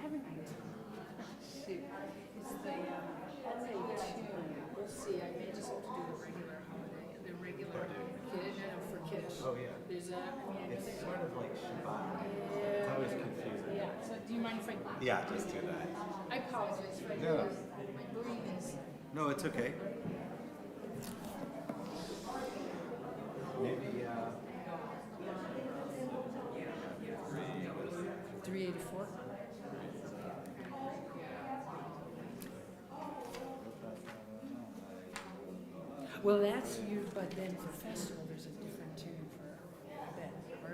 haven't I? Shoot. It's the, that's a tune. We'll see. I may just have to do the regular holiday, the regular for Kiddush. Oh, yeah. There's a, It's sort of like Shabbat. yeah. It's always confusing. Yeah. So do you mind if I? Yeah, just do that. I apologize for No. my brain is. No, it's okay. Maybe, 384. Well, that's you, but then for festival, there's a different tune for that. But I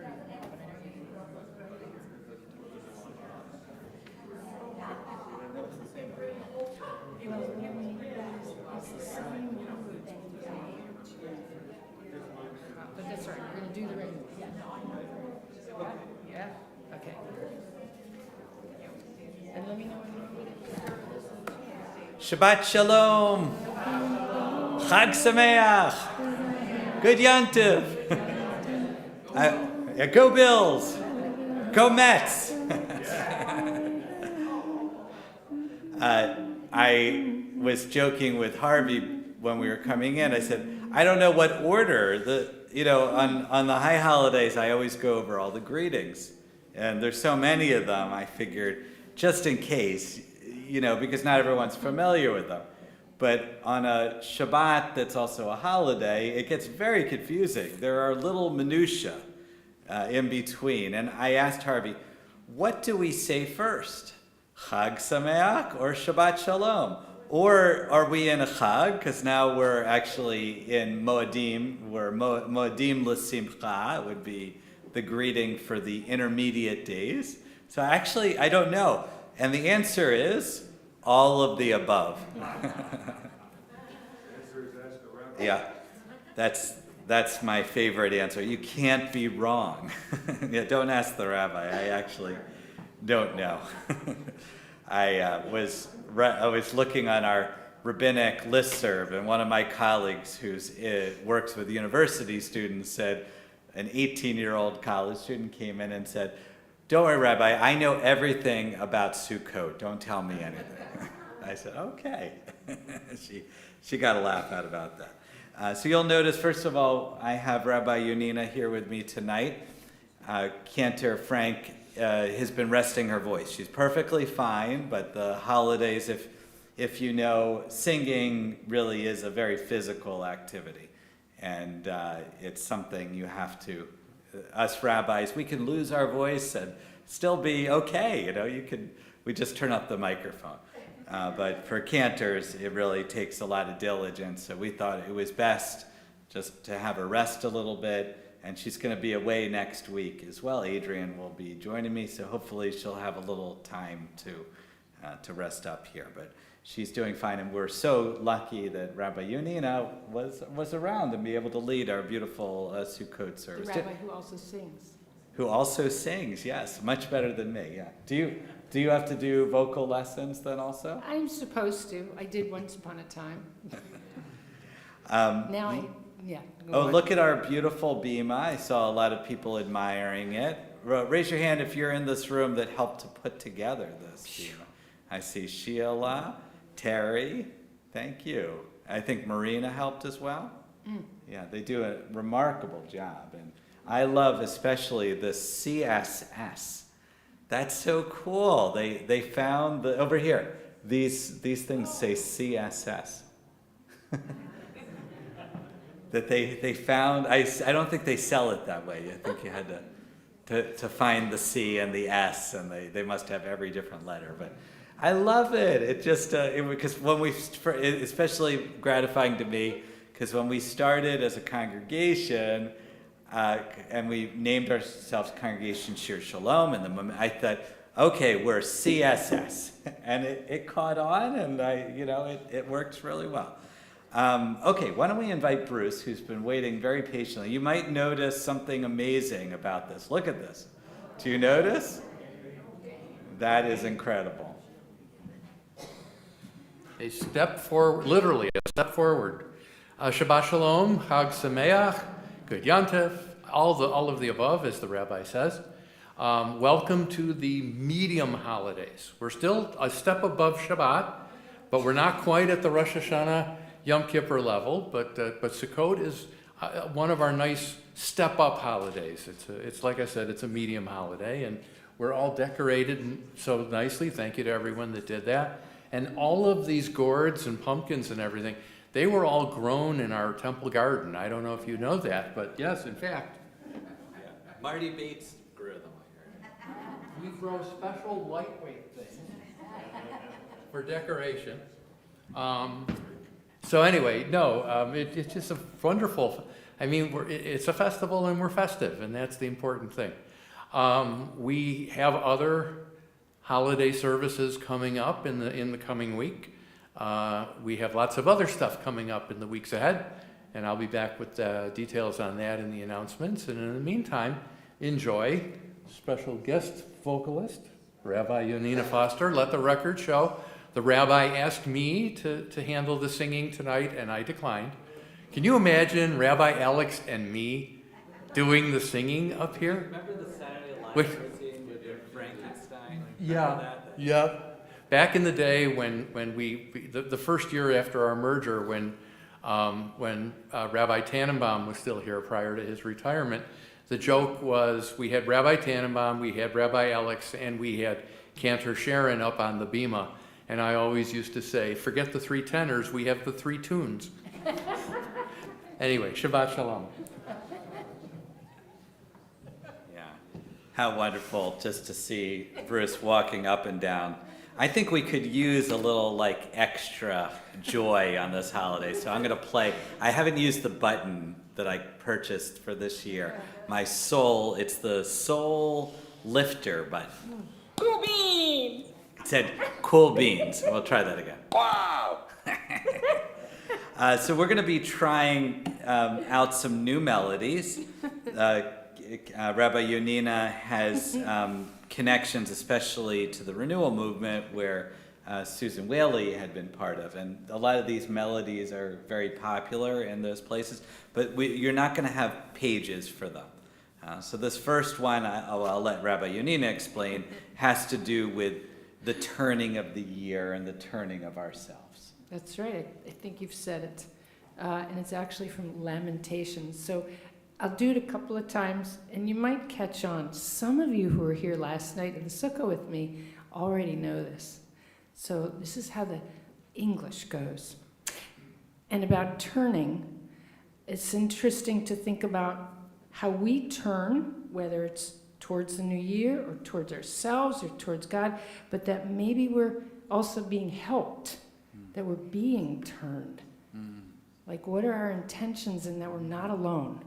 it's the same number that you pay. But that's right, we're gonna do the regular. Yeah? Okay. And let me know when you need it. Shabbat Shalom. Chag Sameach. Good Yantiv. Go Bills. Go Mets. I was joking with Harvey when we were coming in. I said, I don't know what order. On the high holidays, I always go over all the greetings. And there's so many of them, I figured, just in case, because not everyone's familiar with them. But on a Shabbat that's also a holiday, it gets very confusing. There are little minutiae in between. And I asked Harvey, what do we say first? Chag Sameach or Shabbat Shalom? Or are we in a Chag? Because now we're actually in Moedim. We're Moedim L'Simcha. It would be the greeting for the intermediate days. So actually, I don't know. And the answer is all of the above. Yeah, that's my favorite answer. You can't be wrong. Yeah, don't ask the rabbi. I actually don't know. I was looking on our rabbinic listserv, and one of my colleagues who works with university students said, an 18-year-old college student came in and said, don't worry, Rabbi, I know everything about Sukkot. Don't tell me anything. I said, okay. She got a laugh out about that. So you'll notice, first of all, I have Rabbi Yonina here with me tonight. Cantor Frank has been resting her voice. She's perfectly fine, but the holidays, if you know, singing really is a very physical activity. And it's something you have to, us rabbis, we can lose our voice and still be okay. We just turn up the microphone. But for cantors, it really takes a lot of diligence. So we thought it was best just to have her rest a little bit. And she's going to be away next week as well. Adrian will be joining me, so hopefully she'll have a little time to rest up here. But she's doing fine, and we're so lucky that Rabbi Yonina was around and be able to lead our beautiful Sukkot service. The rabbi who also sings. Who also sings, yes, much better than me. Yeah. Do you have to do vocal lessons then also? I'm supposed to. I did once upon a time. Yeah. Look at our beautiful bima. I saw a lot of people admiring it. Raise your hand if you're in this room that helped to put together this bima. I see Sheila, Terry, thank you. I think Marina helped as well. Yeah, they do a remarkable job. And I love especially the CSS. That's so cool. They found over here, these things say CSS. That they found, I don't think they sell it that way. I think you had to find the C and the S, and they must have every different letter. But I love it. It just, because especially gratifying to me, because when we started as a congregation, and we named ourselves Congregation Shir Shalom, and I thought, okay, we're CSS. And it caught on, and it works really well. Okay, why don't we invite Bruce, who's been waiting very patiently. You might notice something amazing about this. Look at this. Do you notice? That is incredible. A step forward, literally a step forward. Shabbat Shalom, Chag Sameach, Good Yantif, all of the above, as the rabbi says. Welcome to the medium holidays. We're still a step above Shabbat, but we're not quite at the Rosh Hashanah Yom Kippur level. But Sukkot is one of our nice step-up holidays. It's like I said, it's a medium holiday, and we're all decorated so nicely. Thank you to everyone that did that. And all of these gourds and pumpkins and everything, they were all grown in our temple garden. I don't know if you know that, but yes, in fact. Marty Bates grew them. We grow special lightweight things for decoration. So anyway, no, it's just a wonderful, I mean, it's a festival and we're festive, and that's the important thing. We have other holiday services coming up in the coming week. We have lots of other stuff coming up in the weeks ahead, and I'll be back with details on that in the announcements. And in the meantime, enjoy special guest vocalist, Rabbi Yonina Foster. Let the record show the rabbi asked me to handle the singing tonight, and I declined. Can you imagine Rabbi Alex and me doing the singing up here? Remember the Saturday Night Live routine with your Frankenstein? Yeah. Back in the day when the first year after our merger, when Rabbi Tannenbaum was still here prior to his retirement, the joke was we had Rabbi Tannenbaum, we had Rabbi Alex, and we had Cantor Sharon up on the bima. And I always used to say, forget the three tenors, we have the three tunes. Anyway, Shabbat Shalom. Yeah, how wonderful just to see Bruce walking up and down. I think we could use a little extra joy on this holiday, so I'm going to play. I haven't used the button that I purchased for this year. It's the Soul Lifter button. Cool beans! It said cool beans. We'll try that again. Wow! So we're going to be trying out some new melodies. Rabbi Yonina has connections, especially to the renewal movement, where Susan Whaley had been part of. And a lot of these melodies are very popular in those places, but you're not going to have pages for them. So this first one, I'll let Rabbi Yonina explain, has to do with the turning of the year and the turning of ourselves. That's right. I think you've said it. And it's actually from Lamentations. So I'll do it a couple of times, and you might catch on. Some of you who were here last night in the Sukkot with me already know this. So this is how the English goes. And about turning, it's interesting to think about how we turn, whether it's towards the new year or towards ourselves or towards God, but that maybe we're also being helped, that we're being turned. Like, what are our intentions, and that we're not alone?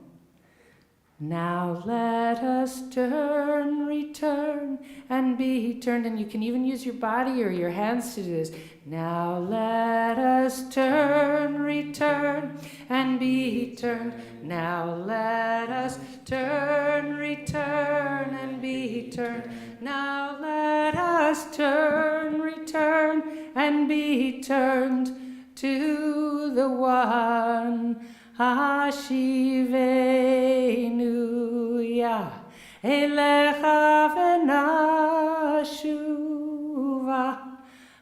Now let us turn, return, and be turned. And you can even use your body or your hands to do this. Now let us turn, return, and be turned. Now let us turn, return, and be turned. Now let us turn, return, and be turned to the one Hashivenu ya elecha v'nashuva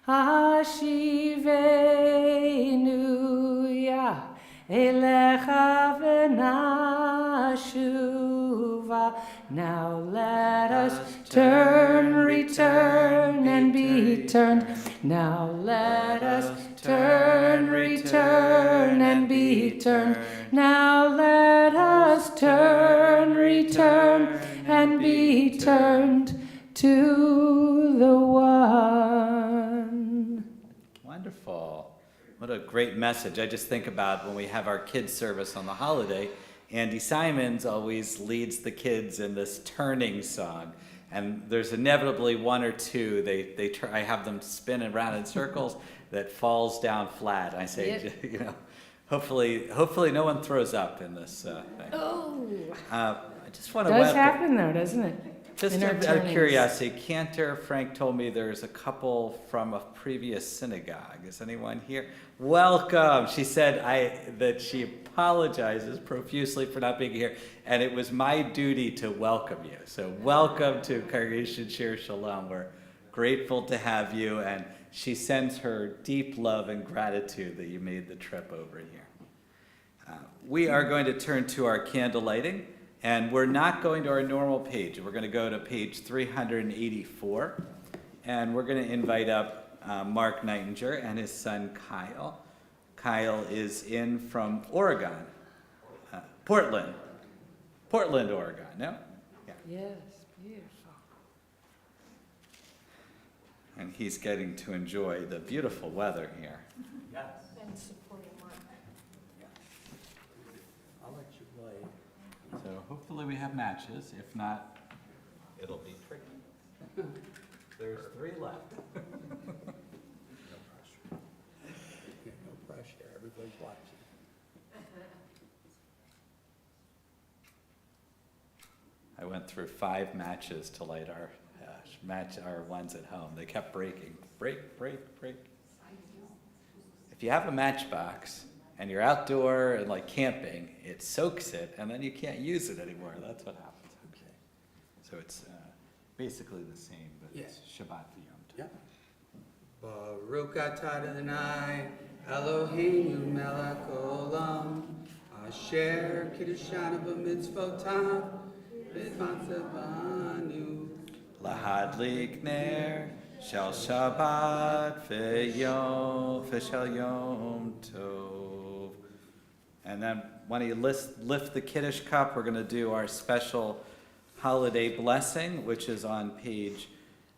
Hashivenu ya elecha v'nashuva. Now let us turn, return, and be turned. Now let us turn, return, and be turned. Now let us turn, return, and be turned to the one. Wonderful. What a great message. I just think about when we have our kids' service on the holiday, Andy Simons always leads the kids in this turning song. And there's inevitably one or two, I have them spin around in circles that falls down flat. I say, hopefully no one throws up in this thing. Oh, I just want to does happen though, doesn't it? Just in our out of turnings. curiosity, Cantor Frank told me there's a couple from a previous synagogue. Is anyone here? Welcome. She said that she apologizes profusely for not being here, and it was my duty to welcome you. So welcome to Congregation Shir Shalom. We're grateful to have you, and she sends her deep love and gratitude that you made the trip over here. We are going to turn to our candle lighting. And we're not going to our normal page. We're going to go to page 384. And we're going to invite up Mark Nightinger and his son Kyle. Kyle is in from Oregon. Portland, Oregon, no? Yeah. Yes, beautiful. And he's getting to enjoy the beautiful weather here. Yes, And supporting Mark. I'll let you play. So hopefully we have matches. If not, it'll be tricky. There's 3 left. No pressure. Yeah, no pressure, everybody's watching. I went through 5 matches to light our our ones at home. They kept breaking. Break. If you have a matchbox and you're outdoor and like camping, it soaks it and then you can't use it anymore. That's what happens. Okay. So it's basically the same, but it's Shabbat Yom Tov. Yep. Baruch atah Adonai Eloheinu melech olam asher kiddushanu b'mitzvotav v'matzah banu. Lahadlik ner shel Shabbat v'shel Yom Tov. And then when you lift the Kiddush cup, we're going to do our special holiday blessing, which is on page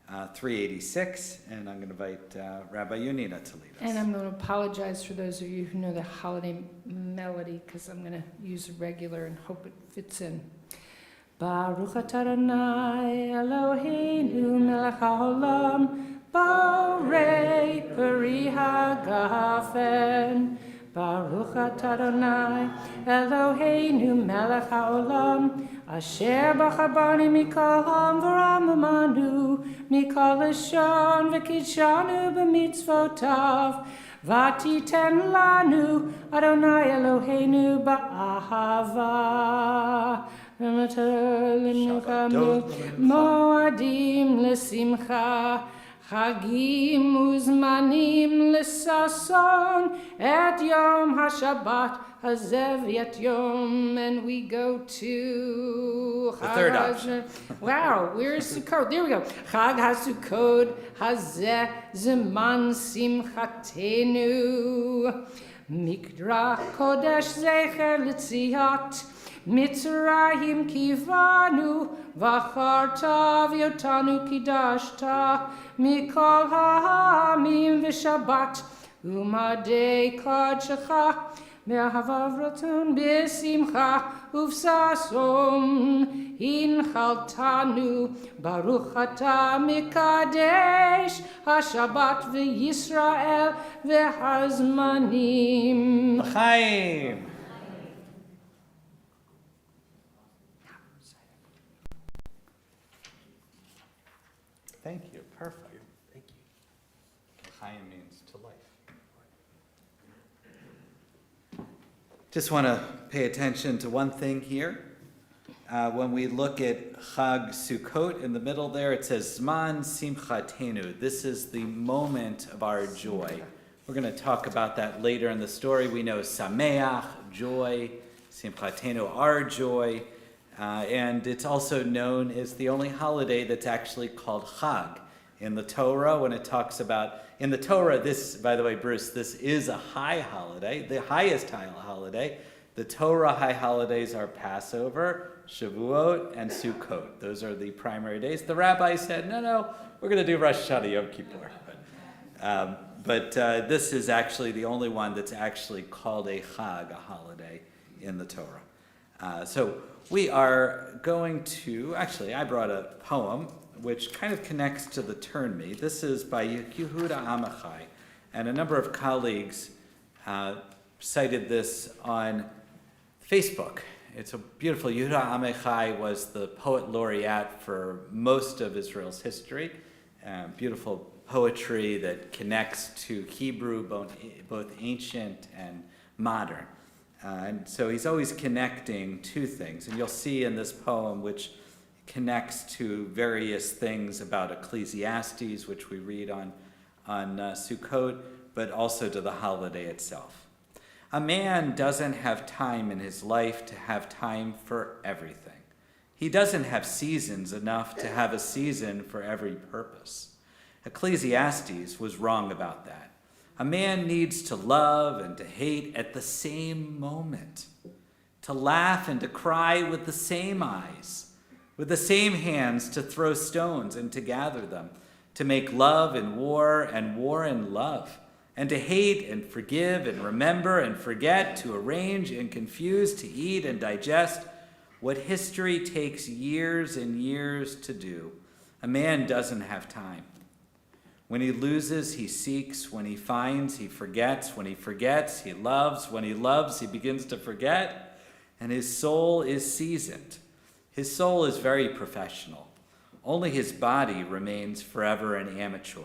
386. And I'm going to invite Rabbi Yunina to lead us. And I'm going to apologize for those of you who know the holiday melody, because I'm going to use a regular and hope it fits in. Baruch atah Adonai Eloheinu melech haolam borei peri hagafen. Baruch atah Adonai Eloheinu melech haolam asher bachabanu mikol ham v'ramamanu mikol lashon v'kidshanu b'mitzvotav v'titen lanu Adonai Eloheinu ba'ahava. Moadim l'simcha, Chagim uzmanim l'sason, et Yom HaShabbat hazev yet Yom, and we go to The third option. Wow, where's Sukkot? There we go. Chag HaSukkot hazeh zeman simchatenu, Mikra Kodesh zecher l'tziat, Mitzrayim kivanu, v'acharta v'yotanu kidashta, mikol ha'amim v'shabbat, u'madei kodshecha, me'ahavav raton b'simcha, uv'sason, hinchaltanu, baruch atah mikadesh, ha'shabbat v'yisrael v'hazmanim. L'chaim. Thank you. Perfect. Thank you. L'chaim means to life. Just want to pay attention to one thing here. When we look at Chag Sukkot in the middle there, it says Zman Simchatenu. This is the moment of our joy. We're going to talk about that later in the story. We know Sameach, joy, Simchatenu, our joy. And it's also known as the only holiday that's actually called Chag. In the Torah, when it talks about, in the Torah, this, by the way, Bruce, this is a high holiday, the highest high holiday. The Torah high holidays are Passover, Shavuot, and Sukkot. Those are the primary days. The rabbi said, no, we're going to do Rosh Hashanah, Yom Kippur. But this is actually the only one that's actually called a Chag, a holiday, in the Torah. So we are going to, actually, I brought a poem which kind of connects to the Turn Me. This is by Yehuda Amichai, and a number of colleagues cited this on Facebook, it's a beautiful, Yehuda Amichai was the poet laureate for most of Israel's history. Beautiful poetry that connects to Hebrew, both ancient and modern. And so he's always connecting two things. And you'll see in this poem, which connects to various things about Ecclesiastes, which we read on Sukkot, but also to the holiday itself. A man doesn't have time in his life to have time for everything. He doesn't have seasons enough to have a season for every purpose. Ecclesiastes was wrong about that. A man needs to love and to hate at the same moment, to laugh and to cry with the same eyes, with the same hands to throw stones and to gather them, to make love in war and love, and to hate and forgive and remember and forget, to arrange and confuse, to eat and digest. What history takes years and years to do, a man doesn't have time. When he loses, he seeks. When he finds, he forgets. When he forgets, he loves. When he loves, he begins to forget. And his soul is seasoned. His soul is very professional. Only his body remains forever an amateur.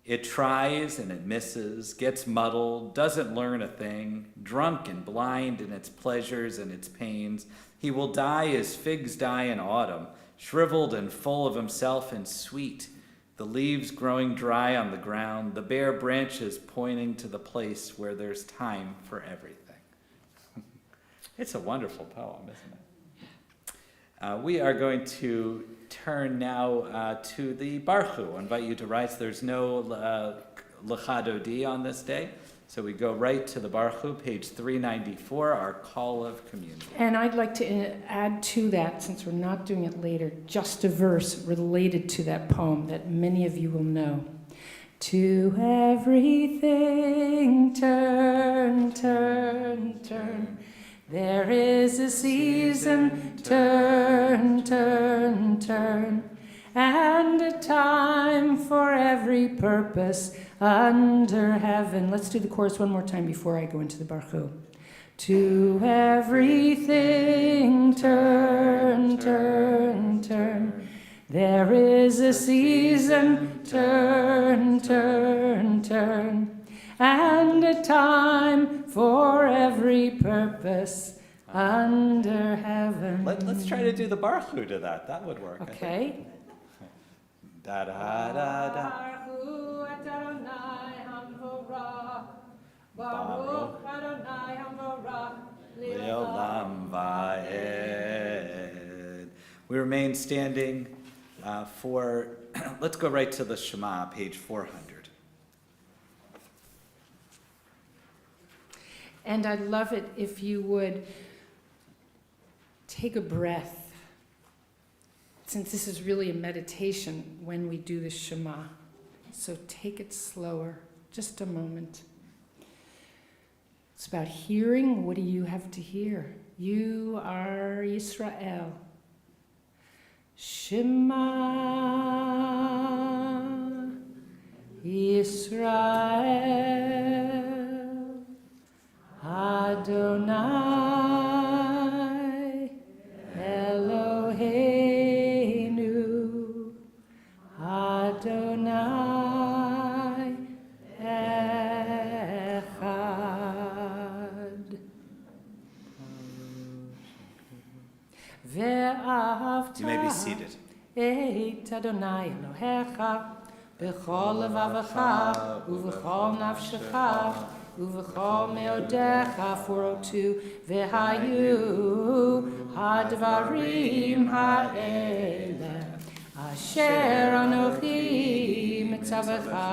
It tries and it misses, gets muddled, doesn't learn a thing, drunk and blind in its pleasures and its pains. He will die as figs die in autumn, shriveled and full of himself and sweet, the leaves growing dry on the ground, the bare branches pointing to the place where there's time for everything. It's a wonderful poem, isn't it? We are going to turn now to the Baruch Hu. I invite you to rise. There's no Lecha Dodi on this day, so we go right to the Baruch Hu, page 394, our call of communion. And I'd like to add to that, since we're not doing it later, just a verse related to that poem that many of you will know. To everything turn, turn, turn. There is a season, turn, turn, turn, and a time for every purpose under heaven. Let's do the chorus one more time before I go into the Baruch Hu. To everything turn, turn, turn. There is a season, turn, turn, turn, and a time for every purpose under heaven. Let's try to do the Baruch Hu to that. That would work. Okay. Da da da da. Baruch Hu Adonai Hamvorach. Baruch Adonai Hamvorach. Leolam Vaed. We remain standing for, let's go right to the Shema, page 400. And I'd love it if you would take a breath, since this is really a meditation when we do the Shema. So take it slower, just a moment. It's about hearing. What do you have to hear? You are Yisrael. Shema Yisrael Adonai Eloheinu Adonai Echad. Ve'ahavta You may be seated. et Adonai Elohecha b'chol levavecha u'v'chol nafshecha u'v'chol meodecha 402 v'hayu hadvarim ha'ele asher anochi mitzavecha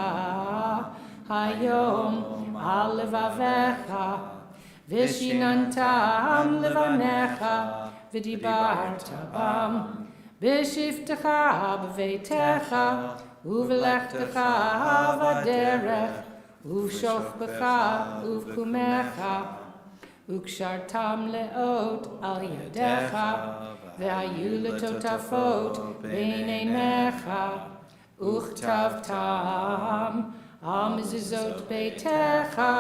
hayom al levavecha v'shinantam levanecha v'dibarta bam b'shiftecha b'veitecha u'v'lechtecha v'derech u'shofbecha u'v'kumecha u'kshartam le'ot al yadecha v'hayu letotafot b'neinecha u'chtavtam al mezuzot beitecha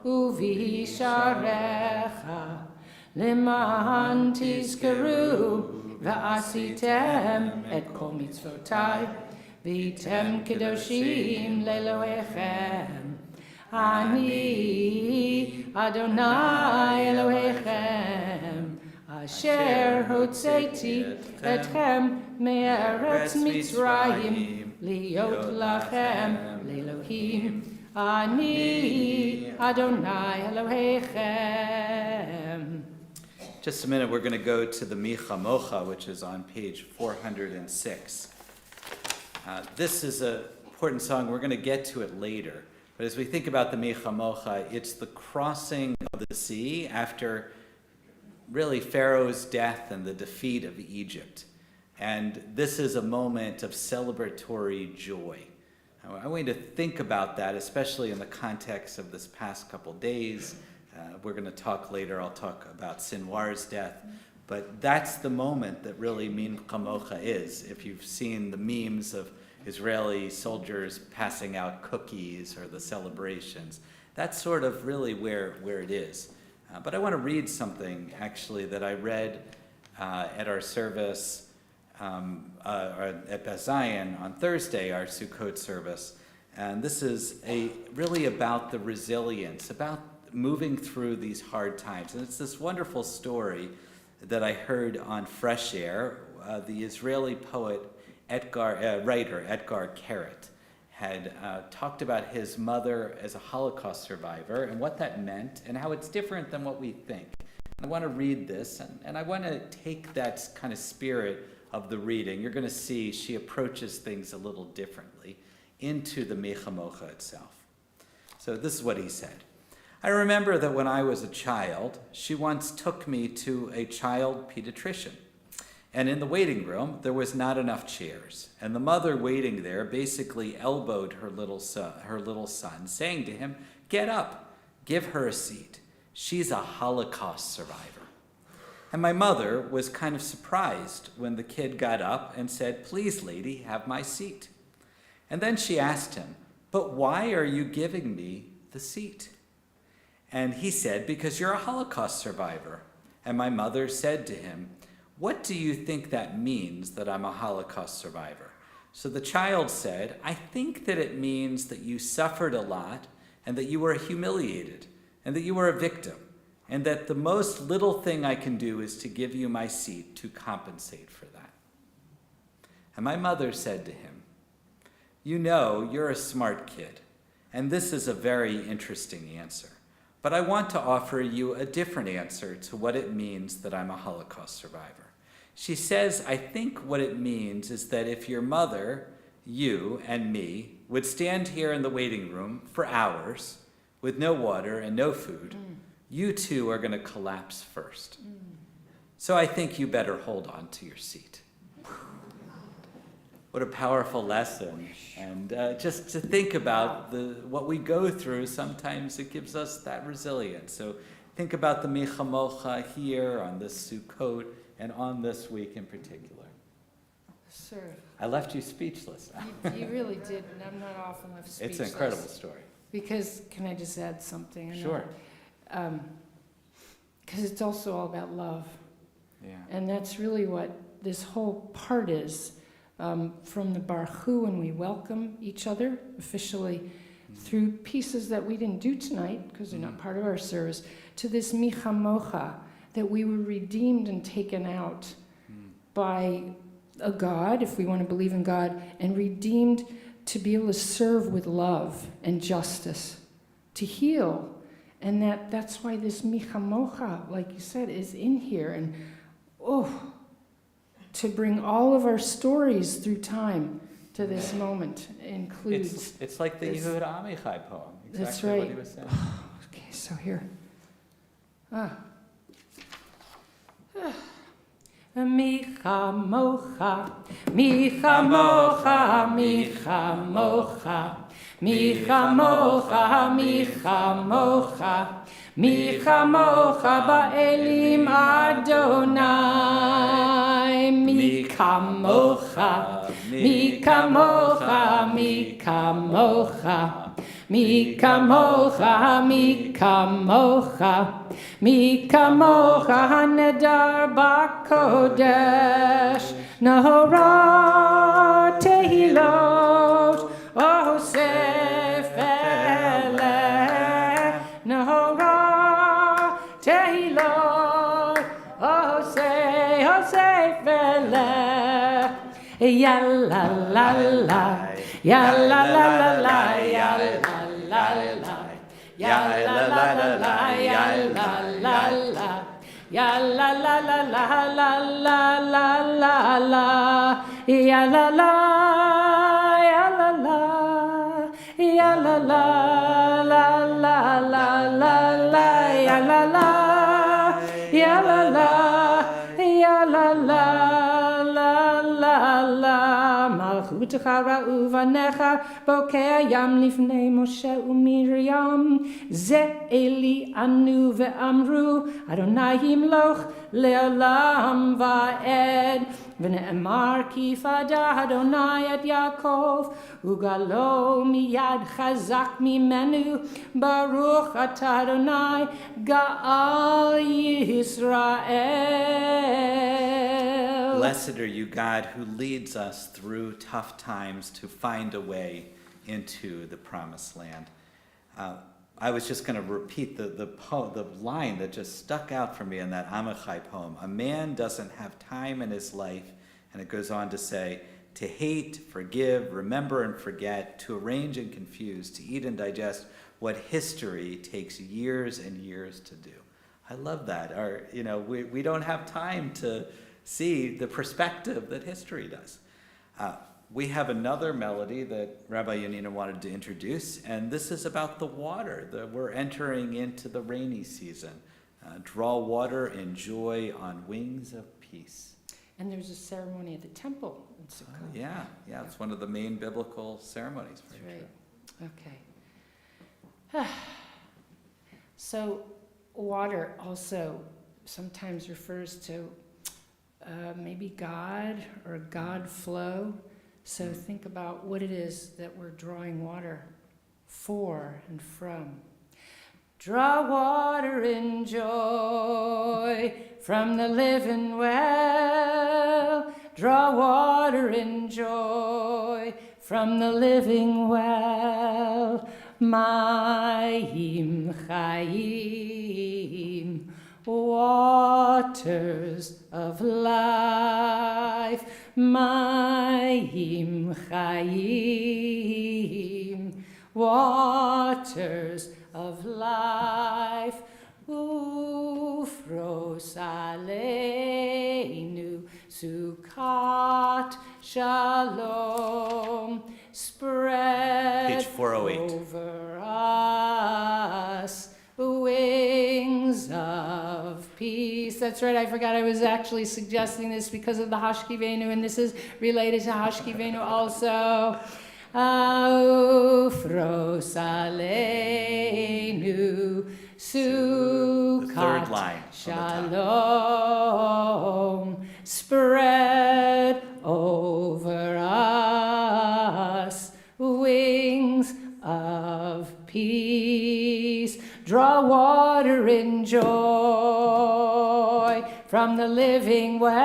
u'v'hisharecha למען תזכרו ועשיתם את כל מצוותיי והייתם קדושים לאלוהיכם. אני אדוני אלוהיכם אשר הוצאתי אתכם מארץ מצרים להיות לכם לאלוהים. אני אדוני אלוהיכם. Just a minute, we're going to go to the Micha Mocha, which is on page 406. This is an important song. We're going to get to it later. But as we think about the Micha Mocha, it's the crossing of the sea after really Pharaoh's death and the defeat of Egypt. And this is a moment of celebratory joy. I want you to think about that, especially in the context of this past couple days. We're going to talk later, I'll talk about Sinwar's death. But that's the moment that really Mincha Mocha is. If you've seen the memes of Israeli soldiers passing out cookies or the celebrations, that's sort of really where it is. But I want to read something, actually, that I read at our service at Bazayan on Thursday, our Sukkot service. And this is really about the resilience, about moving through these hard times. And it's this wonderful story that I heard on Fresh Air. The Israeli poet, writer Etgar Keret, had talked about his mother as a Holocaust survivor and what that meant and how it's different than what we think. And I want to read this, and I want to take that kind of spirit of the reading. You're going to see she approaches things a little differently into the Micha Mocha itself. So this is what he said. I remember that when I was a child, she once took me to a child pediatrician. And in the waiting room, there was not enough chairs. And the mother waiting there basically elbowed her little son, saying to him, "Get up, give her a seat. She's a Holocaust survivor." And my mother was kind of surprised when the kid got up and said, "Please, lady, have my seat." And then she asked him, "But why are you giving me the seat?" And he said, "Because you're a Holocaust survivor." And my mother said to him, "What do you think that means, that I'm a Holocaust survivor?" So the child said, "I think that it means that you suffered a lot and that you were humiliated and that you were a victim and that the most little thing I can do is to give you my seat to compensate for that." And my mother said to him, "You know, you're a smart kid, and this is a very interesting answer. But I want to offer you a different answer to what it means that I'm a Holocaust survivor." She says, "I think what it means is that if your mother, you, and me would stand here in the waiting room for hours with no water and no food, you too are going to collapse first. So I think you better hold on to your seat." What a powerful lesson. And just to think about what we go through, sometimes it gives us that resilience. So think about the Micha Mocha here on this Sukkot and on this week in particular. Sir, I left you speechless. you really did, and I'm not often left speechless. It's an incredible story. Because, can I just add something? Sure. Because it's also all about love. Yeah. And that's really what this whole part is. From the Baruch Hu, when we welcome each other officially through pieces that we didn't do tonight, because they're not part of our service, to this Micha Mocha, that we were redeemed and taken out by a God, if we want to believe in God, and redeemed to be able to serve with love and justice, to heal. And that's why this Micha Mocha, like you said, is in here. And to bring all of our stories through time to this moment includes... It's like the Yehud Amichai poem. Exactly That's right. what he was saying. Okay, so here. Micha Mocha, Micha Mocha, Micha Mocha, Micha Mocha, Micha Mocha, Micha Mocha ba'elim Adonai, Micha Mocha, Micha Mocha, Micha Mocha, Mi kamocha, mi kamocha, mi kamocha hanedar bakodesh, nahora tehilot, oh sefele, nahora tehilot, oh sefele, ya la la la. Ya la la la la, ya la la la, ya la la la la, ya la la la, ya la la la la la la la la la, ya la la, ya la la, ya la la la la la la la, ya la la, ya la la, ya la la. Malchutecha ra'uvanecha bokeh yam lifnei Moshe u'Miriam ze eli anu ve'amru Adonai yimloch le'olam va'ed v'ne'emar ki fada Adonai et Yaakov ugalo miyad chazak mimenu baruch atah Adonai ga'al Yisrael. Blessed are you, God, who leads us through tough times to find a way into the promised land. I was just going to repeat the line that just stuck out for me in that Amichai poem. A man doesn't have time in his life, and it goes on to say, to hate, forgive, remember and forget, to arrange and confuse, to eat and digest what history takes years and years to do. I love that. We don't have time to see the perspective that history does. We have another melody that Rabbi Yanina wanted to introduce, and this is about the water. We're entering into the rainy season. Draw water and joy on wings of peace. And there's a ceremony at the temple in Sukkot. Yeah, it's one of the main biblical ceremonies. That's right. Okay. So water also sometimes refers to maybe God or God flow. So think about what it is that we're drawing water for and from. Draw water in joy from the living well. Draw water in joy from the living well. Mayim chayim, waters of life. Mayim chayim, waters of life. Ufros aleinu Sukkot shalom, spread Page 408. over us wings of peace. That's right, I forgot I was actually suggesting this because of the Hashkivenu, and this is related to Hashkivenu also. Ufros aleinu Sukkot The third line shalom, spread over us wings of peace. Draw water in joy from the living well.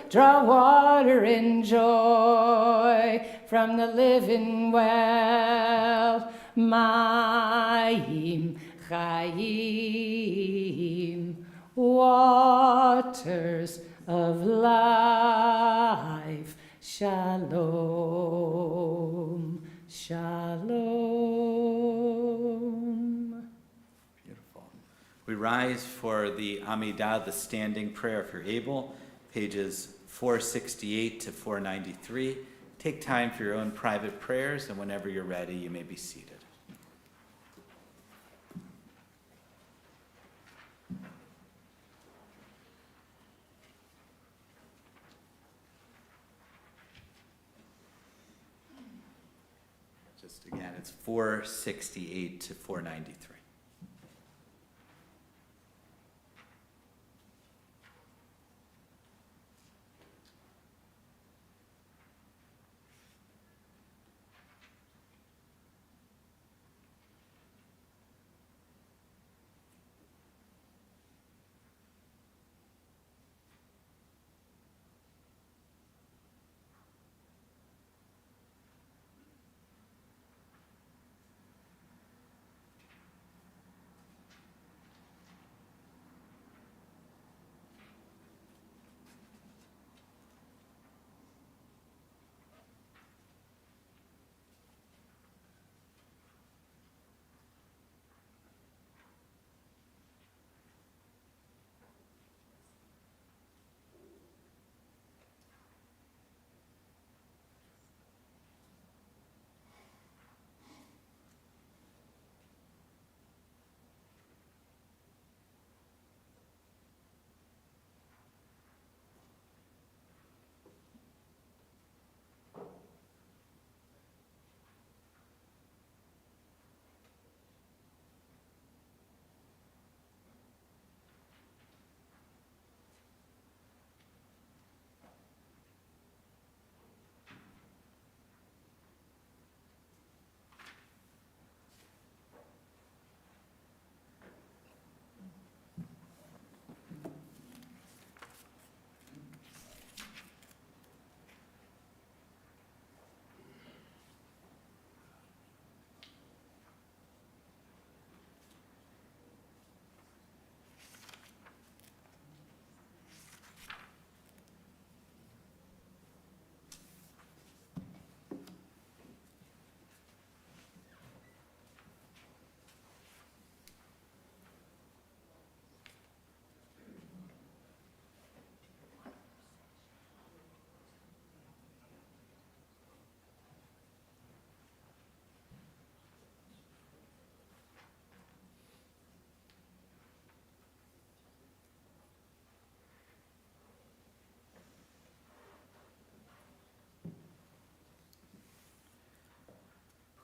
Draw water in joy from the living well. Mayim chayim, waters of life. Shalom, shalom. Beautiful. We rise for the Amidah, the standing prayer, if you're able, pages 468 to 493. Take time for your own private prayers, and whenever you're ready, you may be seated. Just again, it's 468 to 493.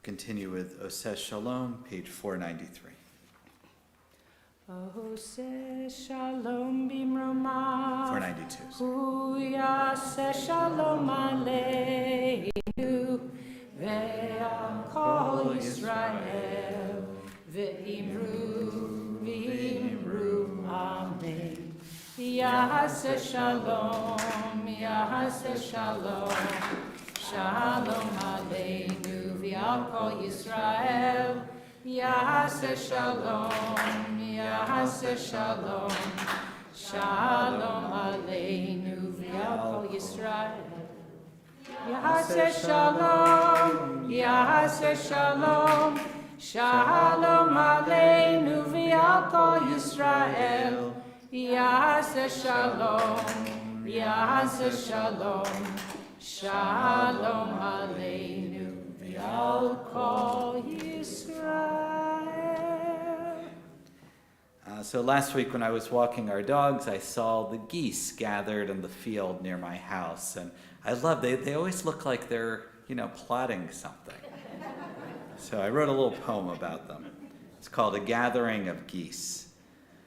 continue with Oseh Shalom, page 493. Oseh Shalom Bimroma. 492. Hu Yaseh Shalom Aleinu ve'al kol Yisrael ve'imru Amen. Yaseh Shalom, Yaseh Shalom, Shalom Aleinu ve'al kol Yisrael. Yaseh Shalom, Yaseh Shalom, Shalom Aleinu ve'al kol Yisrael. Yaseh Shalom, Yaseh Shalom, Shalom Aleinu ve'al kol Yisrael. Yaseh Shalom, Yaseh Shalom, Shalom Aleinu ve'al kol Yisrael. So last week when I was walking our dogs, I saw the geese gathered in the field near my house. And I love, they always look like they're, plotting something. So I wrote a little poem about them. It's called A Gathering of Geese.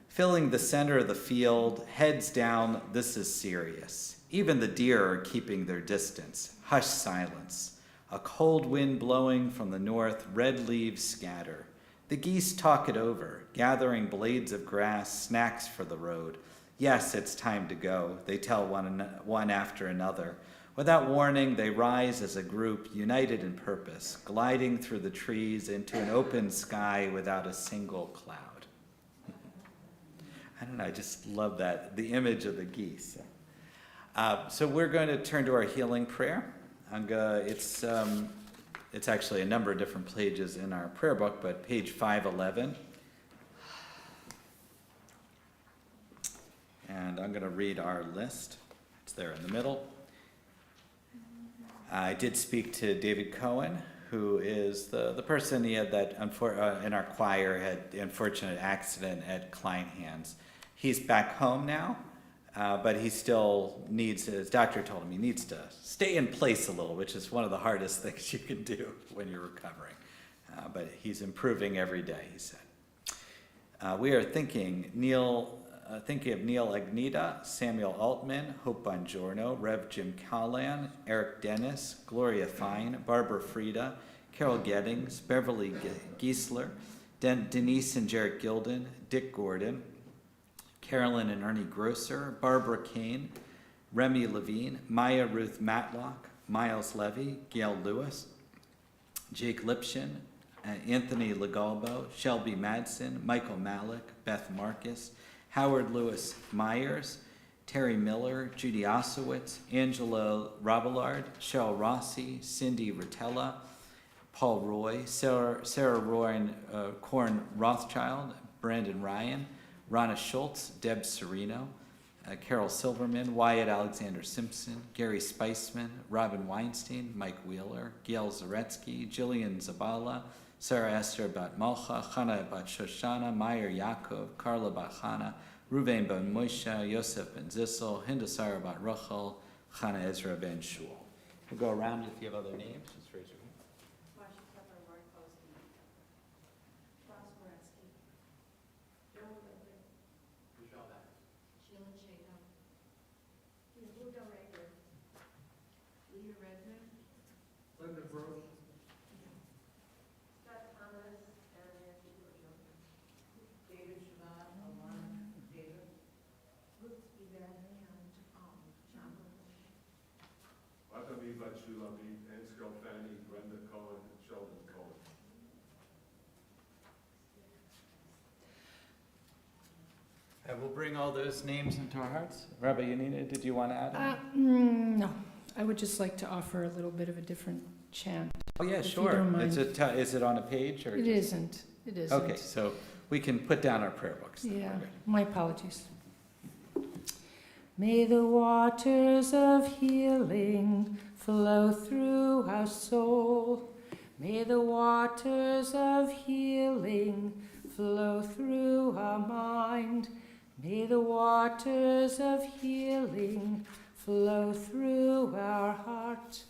Filling the center of the field, heads down, this is serious. Even the deer are keeping their distance. Hushed silence. A cold wind blowing from the north, red leaves scatter. The geese talk it over, gathering blades of grass, snacks for the road. Yes, it's time to go, they tell one after another. Without warning, they rise as a group, united in purpose, gliding through the trees into an open sky without a single cloud. I don't know, I just love that, the image of the geese. So we're going to turn to our healing prayer. It's actually a number of different pages in our prayer book, but page 511. And I'm going to read our list. It's there in the middle. I did speak to David Cohen, who is the person he had that in our choir had the unfortunate accident at Kleinhans. He's back home now, but he still needs, his doctor told him he needs to stay in place a little, which is one of the hardest things you can do when you're recovering. But he's improving every day, he said. We are thinking of Neil Agnita, Samuel Altman, Hope Bongiorno, Rev Jim Callan, Eric Dennis, Gloria Fine, Barbara Frieda, Carol Gettings, Beverly Giesler, Denise and Jarrett Gilden, Dick Gordon, Carolyn and Ernie Grosser, Barbara Kane, Remy Levine, Maya Ruth Matlock, Miles Levy, Gail Lewis, Jake Lipshin, Anthony Legalbo, Shelby Madsen, Michael Malik, Beth Marcus, Howard Lewis Myers, Terry Miller, Judy Osowitz, Angela Robillard, Cheryl Rossi, Cindy Rotella, Paul Roy, Sarah Roy Korn Rothschild, Brandon Ryan, Ronna Schultz, Deb Serino, Carol Silverman, Wyatt Alexander Simpson, Gary Spiceman, Robin Weinstein, Mike Wheeler, Gail Zaretsky, Jillian Zabala, Sarah Esther Bat Malcha, Chana Bat Shoshana, Meyer Yaakov, Carla Bat Chana, Ruvain Ben Moshe, Yosef Ben Zissel, Hindasara Bat Rachel, Chana Ezra Ben Shul. We'll go around if you have other names. Just raise your hand. We'll bring all those names into our hearts. Rabbi Yanina, did you want to add anything? No, I would just like to offer a little bit of a different chant. Oh, yeah, if you sure. don't mind. Is it on a page? Or It isn't. It isn't. Okay, so we can put down our prayer books. Then. Yeah, We're good. my apologies. May the waters of healing flow through our soul. May the waters of healing flow through our mind. May the waters of healing flow through our heart.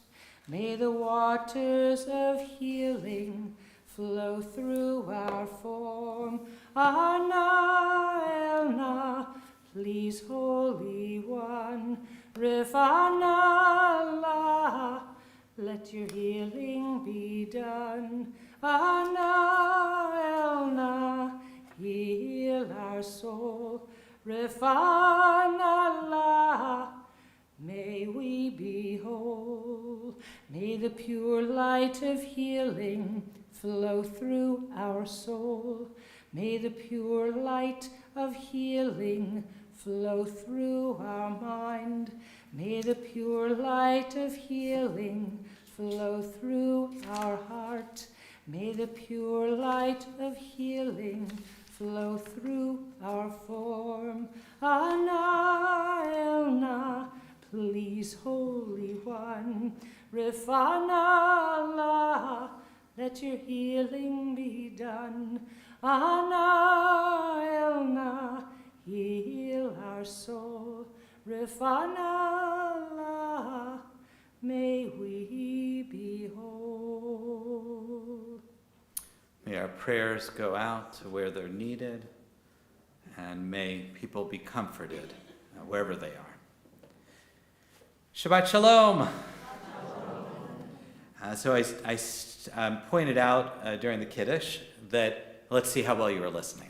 May the waters of healing flow through our form. Anna Elna, please, Holy One. Rifana La, let your healing be done. Anna Elna, heal our soul. Rifana La, may we be whole. May the pure light of healing flow through our soul. May the pure light of healing flow through our mind. May the pure light of healing flow through our heart. May the pure light of healing flow through our form. Anna Elna, please, Holy One. Rifana La, let your healing be done. Anna Elna, heal our soul. Rifana La, may we be whole. May our prayers go out to where they're needed, and may people be comforted wherever they are. Shabbat Shalom. So I pointed out during the Kiddush that, let's see how well you were listening.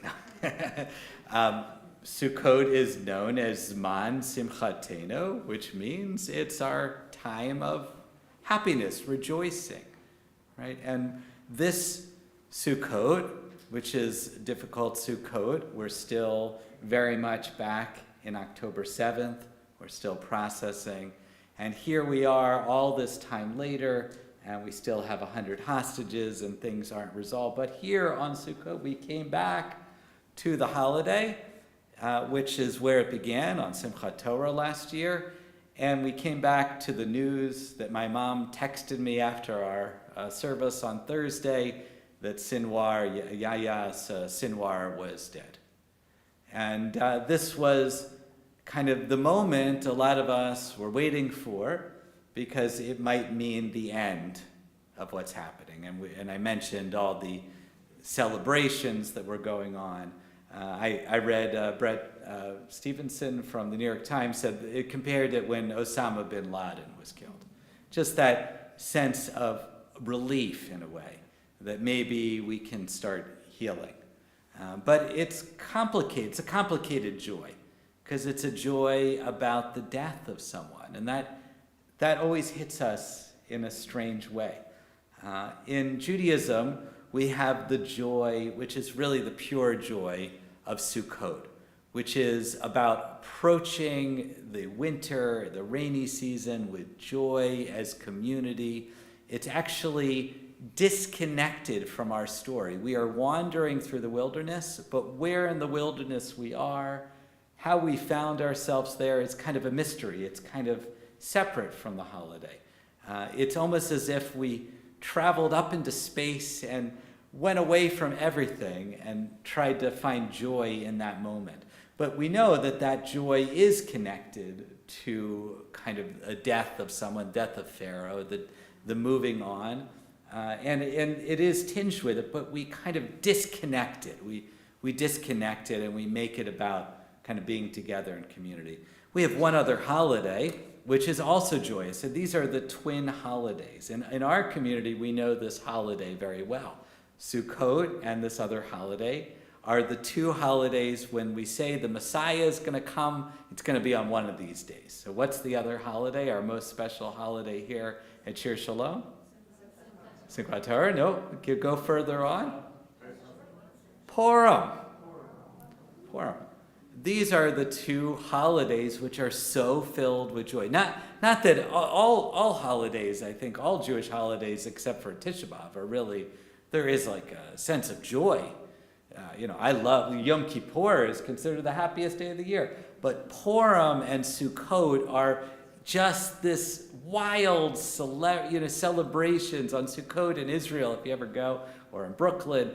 Sukkot is known as Zman Simchatenu, which means it's our time of happiness, rejoicing, right? And this Sukkot, which is difficult Sukkot, we're still very much back in October 7th. We're still processing. And here we are all this time later, and we still have 100 hostages and things aren't resolved. But here on Sukkot, we came back to the holiday, which is where it began on Simchat Torah last year. And we came back to the news that my mom texted me after our service on Thursday that Sinwar, Yaya's Sinwar was dead. And this was kind of the moment a lot of us were waiting for, because it might mean the end of what's happening. And I mentioned all the celebrations that were going on. I read Brett Stevenson from the New York Times said it compared it when Osama bin Laden was killed. Just that sense of relief in a way, that maybe we can start healing. But it's complicated. It's a complicated joy, because it's a joy about the death of someone. And that always hits us in a strange way. In Judaism, we have the joy, which is really the pure joy of Sukkot, which is about approaching the winter, the rainy season with joy as community. It's actually disconnected from our story. We are wandering through the wilderness, but where in the wilderness we are, how we found ourselves there, is kind of a mystery. It's kind of separate from the holiday. It's almost as if we traveled up into space and went away from everything and tried to find joy in that moment. But we know that that joy is connected to kind of a death of someone, death of Pharaoh, the moving on. And it is tinged with it, but we kind of disconnect it. We disconnect it and we make it about kind of being together in community. We have one other holiday, which is also joyous, and these are the twin holidays. And in our community, we know this holiday very well. Sukkot and this other holiday are the two holidays when we say the Messiah is going to come, it's going to be on one of these days. So what's the other holiday, our most special holiday here at Shir Shalom? Simchat Torah? No, go further on. Purim. Purim. These are the two holidays which are so filled with joy. Not that all holidays, I think all Jewish holidays except for Tisha B'Av are really, there is like a sense of joy. I love Yom Kippur is considered the happiest day of the year, but Purim and Sukkot are just this wild celebrations on Sukkot in Israel, if you ever go, or in Brooklyn.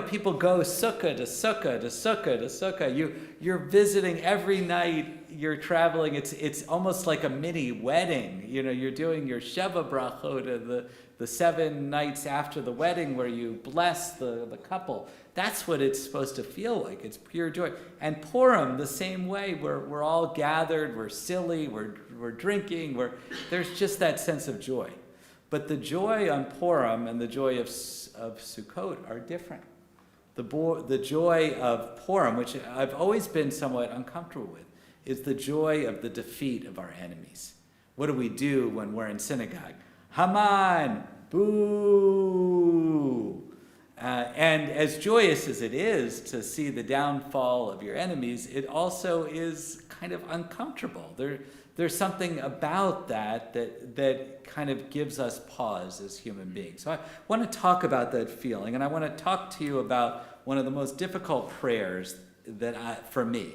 People go sukkah to sukkah to sukkah to sukkah. You're visiting every night, you're traveling, it's almost like a mini wedding. You know, you're doing your Sheva brachot, the 7 nights after the wedding where you bless the couple. That's what it's supposed to feel like. It's pure joy. And Purim, the same way. We're all gathered, we're silly, we're drinking, there's just that sense of joy. But the joy on Purim and the joy of Sukkot are different. The joy of Purim, which I've always been somewhat uncomfortable with, is the joy of the defeat of our enemies. What do we do when we're in synagogue? Haman, boo! And as joyous as it is to see the downfall of your enemies, it also is kind of uncomfortable. There's something about that kind of gives us pause as human beings. So I want to talk about that feeling, and I want to talk to you about one of the most difficult prayers for me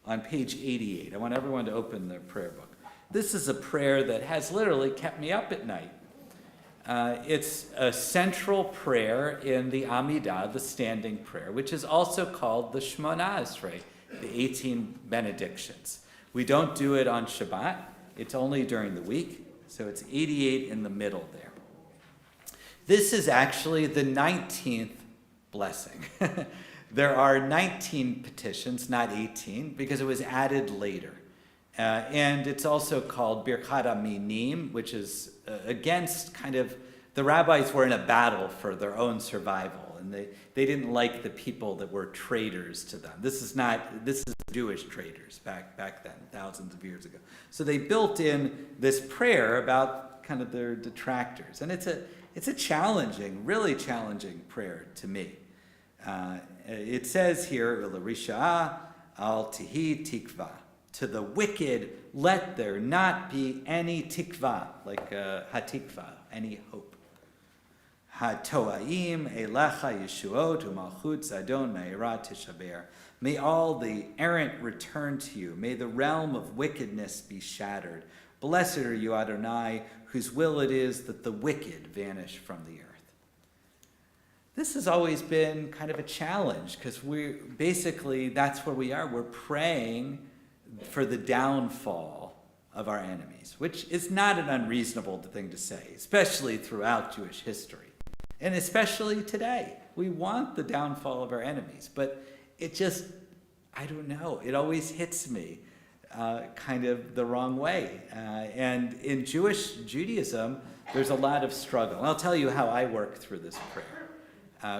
on page 88. I want everyone to open their prayer book. This is a prayer that has literally kept me up at night. It's a central prayer in the Amidah, the standing prayer, which is also called the Shmona Esrei, the 18 benedictions. We don't do it on Shabbat. It's only during the week, so it's 88 in the middle there. This is actually the 19th blessing. There are 19 petitions, not 18, because it was added later. And it's also called Birkat Aminim, which is against kind of, the rabbis were in a battle for their own survival, and they didn't like the people that were traitors to them. This is Jewish traitors back then, thousands of years ago. So they built in this prayer about kind of their detractors. And it's a challenging, really challenging prayer to me. It says here, L'risha'a al tihi tikva. To the wicked, let there not be any tikva, like hatikva, any hope. Ha-to'aim elecha yeshuot u'malchut zadon me'ira tishaber. May all the errant return to you. May the realm of wickedness be shattered. Blessed are you, Adonai, whose will it is that the wicked vanish from the earth. This has always been kind of a challenge, because that's where we are. We're praying for the downfall of our enemies, which is not an unreasonable thing to say, especially throughout Jewish history. And especially today. We want the downfall of our enemies, but it just, I don't know, it always hits me kind of the wrong way. And in Judaism, there's a lot of struggle. And I'll tell you how I work through this prayer.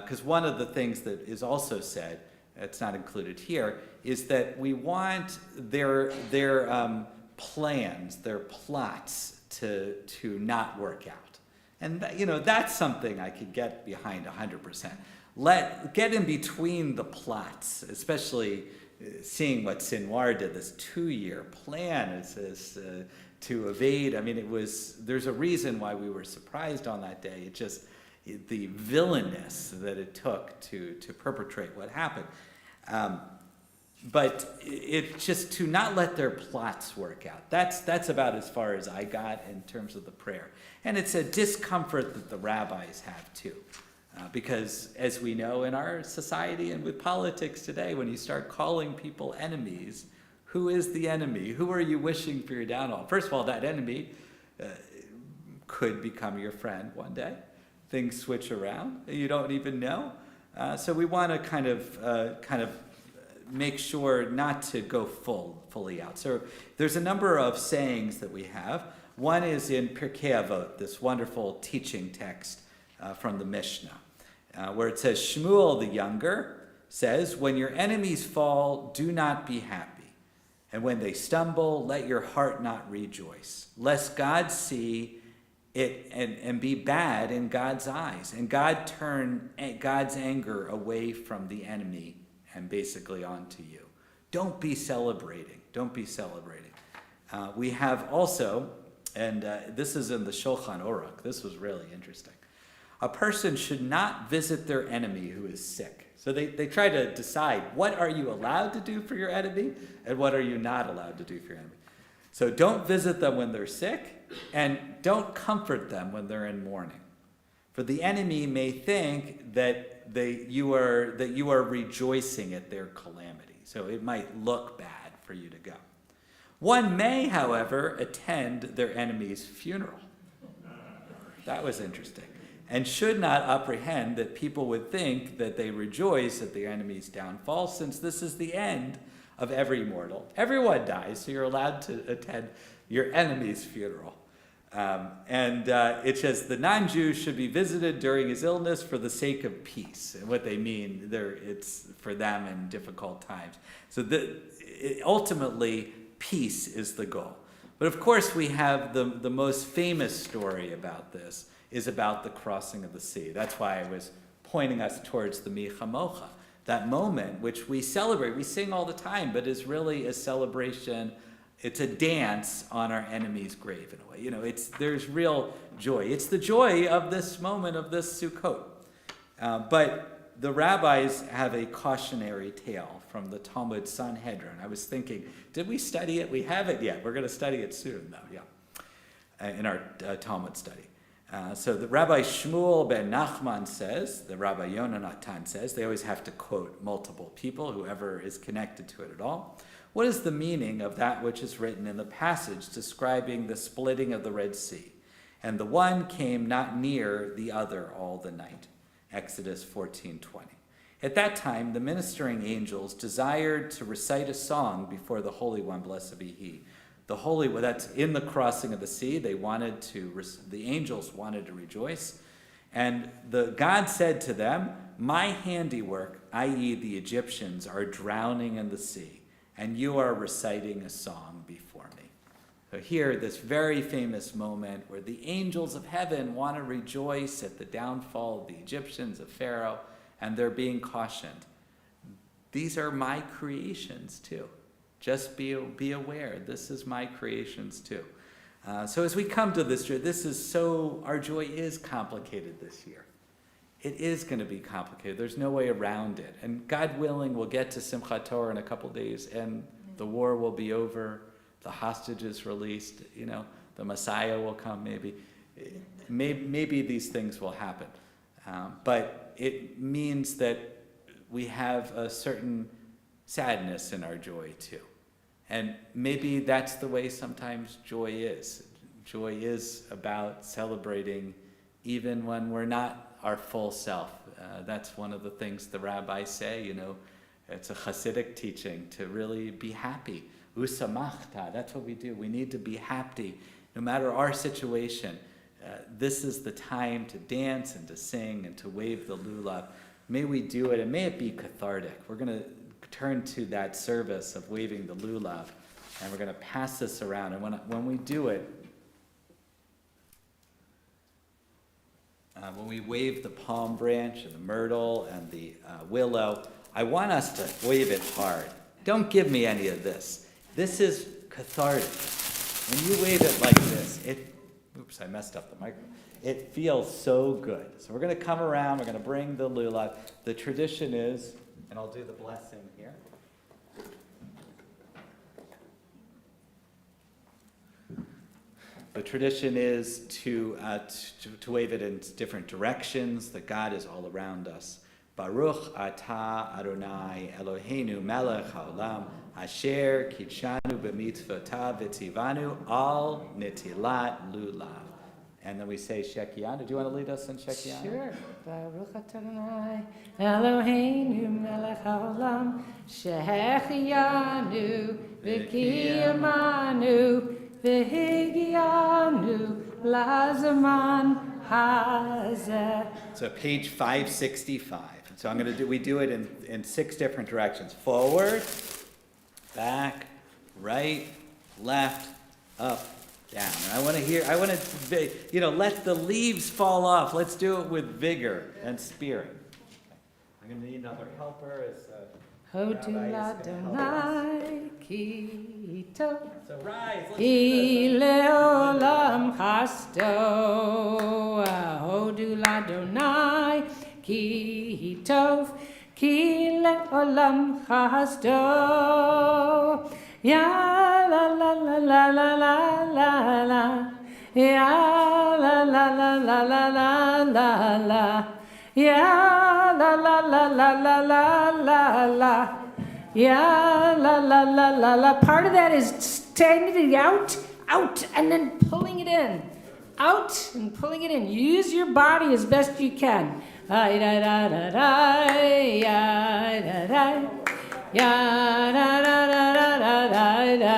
Because one of the things that is also said, it's not included here, is that we want their plans, their plots to not work out. And that's something I could get behind 100%. Get in between the plots, especially seeing what Sinwar did, this 2-year plan to evade. I mean, there's a reason why we were surprised on that day. It just, the villainous that it took to perpetrate what happened. But it's just to not let their plots work out. That's about as far as I got in terms of the prayer. And it's a discomfort that the rabbis have too. Because as we know in our society and with politics today, when you start calling people enemies, who is the enemy? Who are you wishing for your downfall? First of all, that enemy could become your friend one day. Things switch around. You don't even know. So we want to kind of make sure not to go fully out. So there's a number of sayings that we have. One is in Pirkei Avot, this wonderful teaching text from the Mishnah, where it says, Shmuel the younger says, when your enemies fall, do not be happy. And when they stumble, let your heart not rejoice, lest God see it and be bad in God's eyes, and God turn God's anger away from the enemy and basically onto you. Don't be celebrating. Don't be celebrating. We have also, and this is in the Shulchan Aruch. This was really interesting. A person should not visit their enemy who is sick. So they try to decide, what are you allowed to do for your enemy and what are you not allowed to do for your enemy. So don't visit them when they're sick, and don't comfort them when they're in mourning. For the enemy may think that you are rejoicing at their calamity. So it might look bad for you to go. One may, however, attend their enemy's funeral. That was interesting. And should not apprehend that people would think that they rejoice at their enemy's downfall, since this is the end of every mortal. Everyone dies, so you're allowed to attend your enemy's funeral. It says the non-Jew should be visited during his illness for the sake of peace. And what they mean, it's for them in difficult times. So ultimately, peace is the goal. But of course, we have the most famous story about this is about the crossing of the sea. That's why I was pointing us towards the Mi Chamocha, that moment which we celebrate, we sing all the time, but is really a celebration. It's a dance on our enemy's grave in a way. There's real joy. It's the joy of this moment of this Sukkot. But the rabbis have a cautionary tale from the Talmud Sanhedrin. I was thinking, did we study it? We haven't yet. We're going to study it soon, though, in our Talmud study. So the Rabbi Shmuel ben Nachman says, the Rabbi Yonatan says, they always have to quote multiple people, whoever is connected to it at all. What is the meaning of that which is written in the passage describing the splitting of the Red Sea? And the one came not near the other all the night. Exodus 14:20. At that time, the ministering angels desired to recite a song before the Holy One, blessed be He. The Holy One, that's in the crossing of the sea. The angels wanted to rejoice. And God said to them, my handiwork, i.e. the Egyptians, are drowning in the sea, and you are reciting a song before me. So here, this very famous moment where the angels of heaven want to rejoice at the downfall of the Egyptians, of Pharaoh, and they're being cautioned. These are my creations too. Just be aware, this is my creations too. So as we come to this joy, our joy is complicated this year. It is going to be complicated. There's no way around it. And God willing, we'll get to Simchat Torah in a couple days, and the war will be over, the hostages released, the Messiah will come maybe. Maybe these things will happen. But it means that we have a certain sadness in our joy too. And maybe that's the way sometimes joy is. Joy is about celebrating even when we're not our full self. That's one of the things the rabbis say, it's a Hasidic teaching to really be happy. Usamachta, that's what we do. We need to be happy no matter our situation. This is the time to dance and to sing and to wave the lulav. May we do it, and may it be cathartic. We're going to turn to that service of waving the lulav, and we're going to pass this around. And when we do it, when we wave the palm branch and the myrtle and the willow, I want us to wave it hard. Don't give me any of this. This is cathartic. When you wave it like this, oops, I messed up the microphone. It feels so good. So we're going to come around, we're going to bring the lulav. The tradition is, and I'll do the blessing here. The tradition is to wave it in different directions, that God is all around us. Baruch atah Adonai Eloheinu melech haolam asher kitshanu b'mitzvotav v'tzivanu al netilat lulav. And then we say Shekianu. Do you want to lead us in Shekianu? Sure. Baruch atah Adonai Eloheinu melech haolam shehechianu v'kiyamanu v'higianu lazaman hazeh. So page 565. So we do it in 6 different directions. Forward, back, right, left, up, down. And let the leaves fall off. Let's do it with vigor and spirit. I'm going to need another helper. Hodu l'Adonai ki tov. So rise. Ki leolam chasto. Hodu l'Adonai ki tov. Ki leolam chasto. Ya la la la la la la la la. Ya la la la la la la la la. Ya la la la la la la la la. Ya la la la la la. Part of that is extending it out, and then pulling it in. Out and pulling it in. Use your body as best you can. Ay, da, da, da, da, ya, da, da. Ya, da, da, da, da, da, da, da.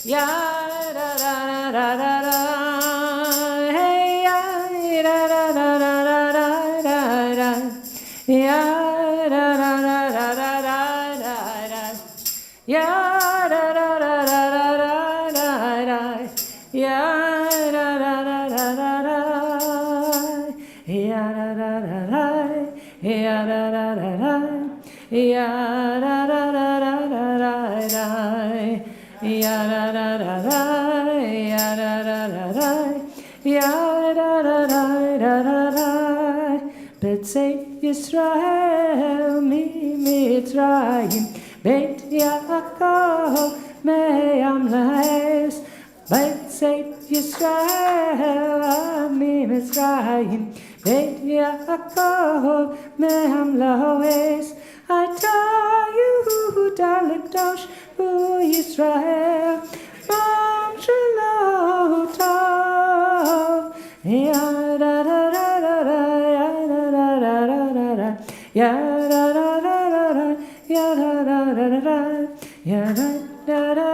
Ya, da, da, da, da, da, da. Hey, ya, da, da, da, da, da, da, da. Ya, da, da, da, da, da, da, da. Ya, da, da, da, da, da, da, da, da. Ya, da, da, da, da, da, da. Ya, da, da, da, da. Ya, da, da, da, da. Ya, da, da, da, da, da, da. Ya, da, da, da, da. Ya, da, da, da, da. Ya, da, da, da, da, da, da. B'tzeit Yisrael Mitzrayim Beit Yaakov me'amles B'tzeit Yisrael Mitzrayim Beit Yaakov me'amles Ata Yehuda Likdosh Bu Yisrael Bam Shalom Tov Ya da da da da da ya da da da da ya da da da da ya da da da da da ya da da da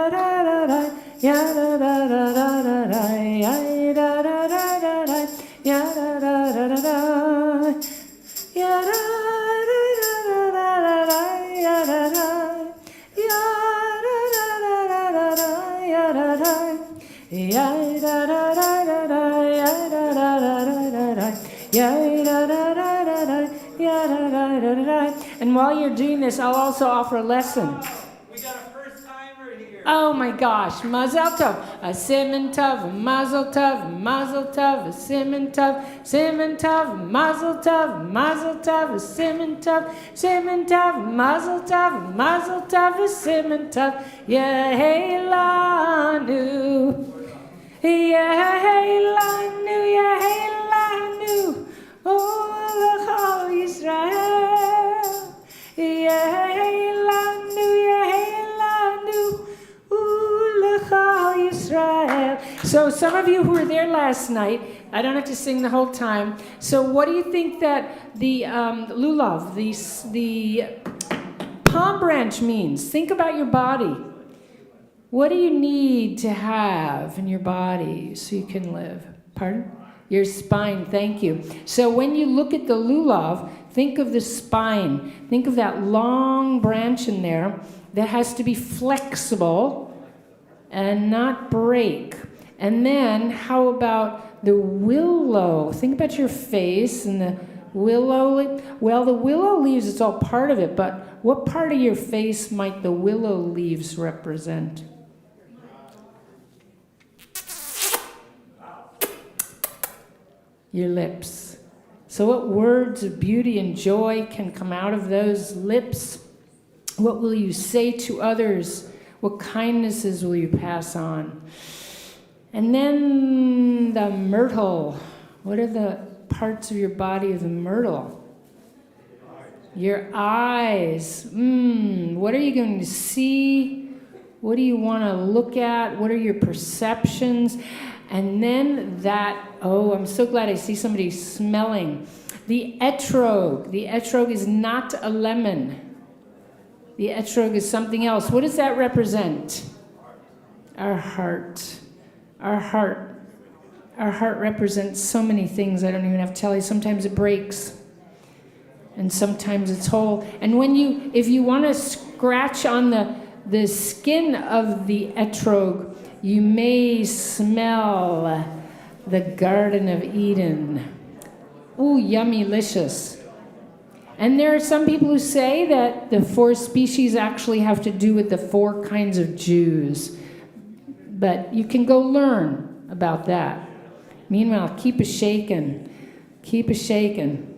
da da ya da da da da ya da da da da ya da da da da ya da da ya da da ya da da da da ya da da da da ya da da da da. And while you're doing this, I'll also offer a lesson. We got a first timer here. Oh my gosh, Mazel Tov, a Siman Tov, a Mazel Tov, a Mazel Tov, a Siman Tov, Siman Tov, Mazel Tov, Mazel Tov, a Siman Tov, Siman Tov, Mazel Tov, Mazel Tov, a Siman Tov, Yehelanu, Yehelanu, Yehelanu, oh, L'chol Yisrael, Yehelanu, Yehelanu, L'chol Yisrael. So some of you who were there last night, I don't have to sing the whole time. So what do you think that the lulav, the palm branch means? Think about your body. What do you need to have in your body so you can live? Pardon? Your spine, thank you. So when you look at the lulav, think of the spine. Think of that long branch in there that has to be flexible and not break. And then how about the willow? Think about your face and the willow. Well, the willow leaves, it's all part of it, but what part of your face might the willow leaves represent? Your lips. So what words of beauty and joy can come out of those lips? What will you say to others? What kindnesses will you pass on? And then the myrtle. What are the parts of your body of the myrtle? Your eyes. What are you going to see? What do you want to look at? What are your perceptions? And then that, oh, I'm so glad I see somebody smelling. The etrog. The etrog is not a lemon. The etrog is something else. What does that represent? Our heart. Our heart. Our heart represents so many things I don't even have to tell you. Sometimes it breaks. And sometimes it's whole. And if you want to scratch on the skin of the etrog, you may smell the Garden of Eden. Ooh, yummy-licious. And there are some people who say that the 4 species actually have to do with the 4 kinds of Jews. But you can go learn about that. Meanwhile, keep a-shaking. Keep a-shaking.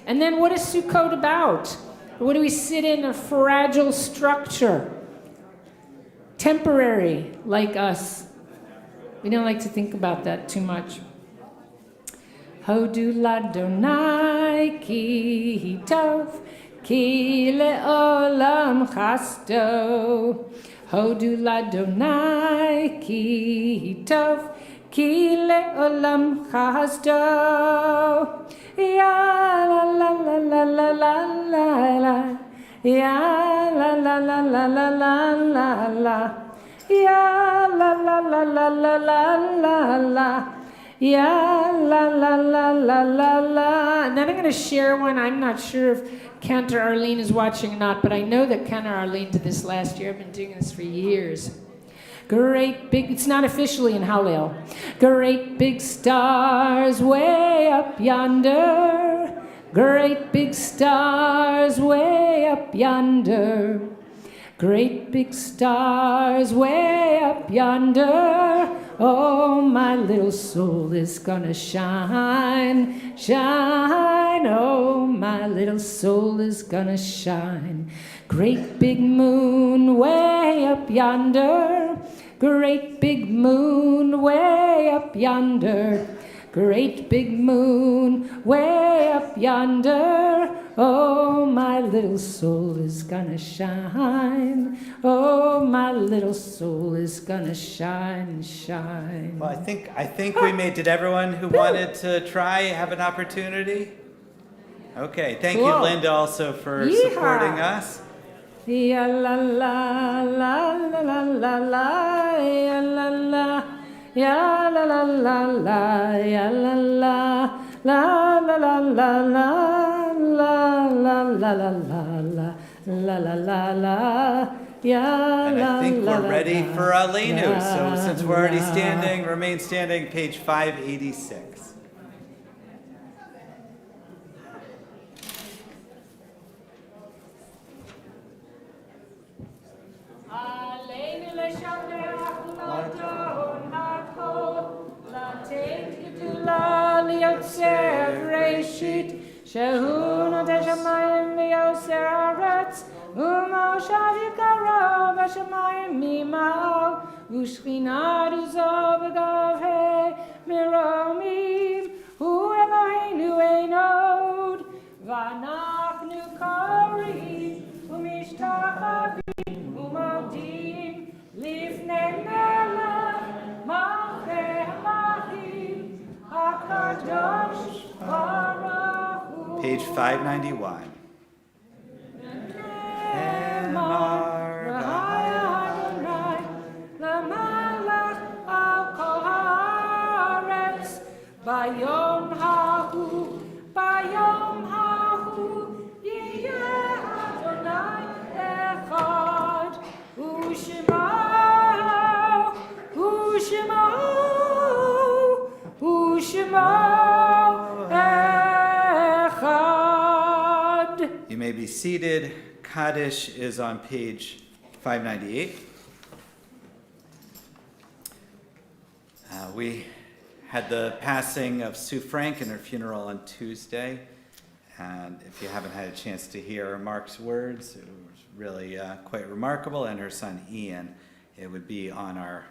And And then what is Sukkot about? What do we sit in? A fragile structure. Temporary, like us. We don't like to think about that too much. Hodu ladonai ki tov ki leolam chasto. Hodu ladonai ki tov ki leolam chasto. Ya la la la la la la la la. Ya la la la la la la la la. Ya la la la la la la la la. Ya la la la la la la. And then I'm going to share one. I'm not sure if Cantor Arlene is watching or not, but I know that Cantor Arlene did this last year. I've been doing this for years. Great big, it's not officially in Hallel. Great big stars way up yonder. Great big stars way up yonder. Great big stars way up yonder. Oh, my little soul is gonna shine, shine. Oh, my little soul is gonna shine. Great big moon way up yonder. Great big moon way up yonder. Great big moon way up yonder. Oh, my little soul is gonna shine. Oh, my little soul is gonna shine, shine. Well, I think we made. Did everyone who wanted to try have an opportunity? Okay, thank you, Cool. Linda, also for Yeehaw. supporting us. Ya la la la la la la la. Ya la la. Ya la la la la. Ya la la. La la la la la. La la la la la. La la la la. Ya And la I think la we're la ready la. for Alinu. Ya So since we're already la. standing, remain standing, page 586. Aleinu l'shabeach l'adon hakol, l'teit gedula liotzer reshit, shehu noteh shamayim v'yoser haaretz, u'moshav yikaro v'shamayim mima'al, u'shchina tuzo b'gavhei miromim, hu Eloheinu einod, v'anachnu korim, u'mishtachavim, Umodim lifnei melech malchei hamachim hakadosh baruch hu. Page 591. Emor Adonai lemelech al kol haaretz bayom hahu yiyeh Adonai echad. Ushemo echad. You may be seated. Kaddish is on page 598. We had the passing of Sue Frank and her funeral on Tuesday. And if you haven't had a chance to hear Mark's words, it was really quite remarkable. And her son Ian, it would be on our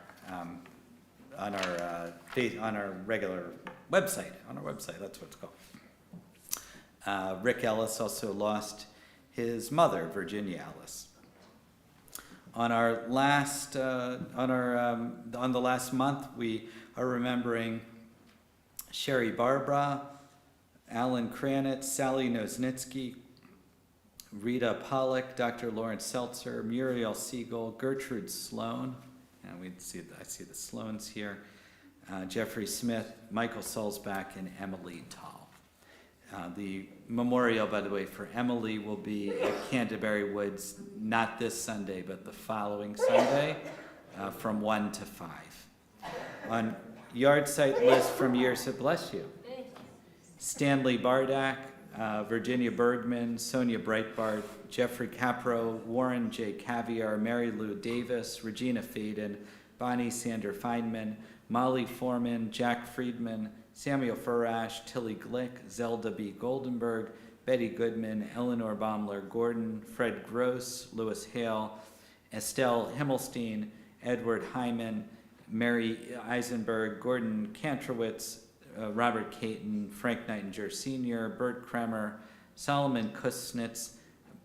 regular website. On our website, that's what it's called. Rick Ellis also lost his mother, Virginia Ellis. On our last, on the last month, we are remembering Sherry Barbara, Alan Kranitz, Sally Nosnitsky, Rita Pollack, Dr. Lawrence Seltzer, Muriel Siegel, Gertrude Sloan, and I see the Sloans here, Jeffrey Smith, Michael Sulzbach, and Emily Tall. The memorial, by the way, for Emily will be at Canterbury Woods, not this Sunday, but the following Sunday, from 1 to 5. On yard site list from years, bless you. Stanley Bardak, Virginia Bergman, Sonia Breitbart, Jeffrey Capro, Warren J. Caviar, Mary Lou Davis, Regina Faden, Bonnie Sander Feynman, Molly Foreman, Jack Friedman, Samuel Furash, Tilly Glick, Zelda B. Goldenberg, Betty Goodman, Eleanor Baumler Gordon, Fred Gross, Louis Hale, Estelle Himmelstein, Edward Hyman, Mary Eisenberg, Gordon Kantrowitz, Robert Caton, Frank Nightinger Sr., Bert Kremer, Solomon Kusnitz,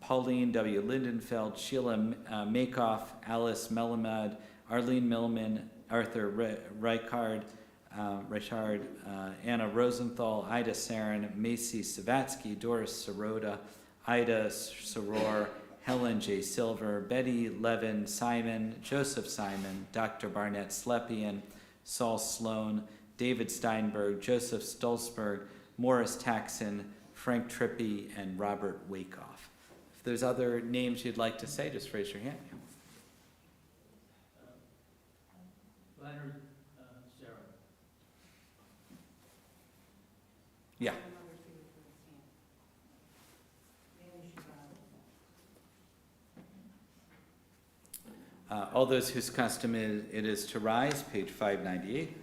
Pauline W. Lindenfeld, Sheila Makoff, Alice Melamad, Arlene Millman, Arthur Reichard, Anna Rosenthal, Ida Sarin, Macy Savatsky, Doris Sirota, Ida Soror, Helen J. Silver, Betty Levin Simon, Joseph Simon, Dr. Barnett Slepian, Saul Sloan, David Steinberg, Joseph Stolzberg, Morris Taxon, Frank Trippi, and Robert Wakeoff. If there's other names you'd like to say, just raise your hand. Leonard, Sarah. Yeah. All those whose custom it is to rise, page 598.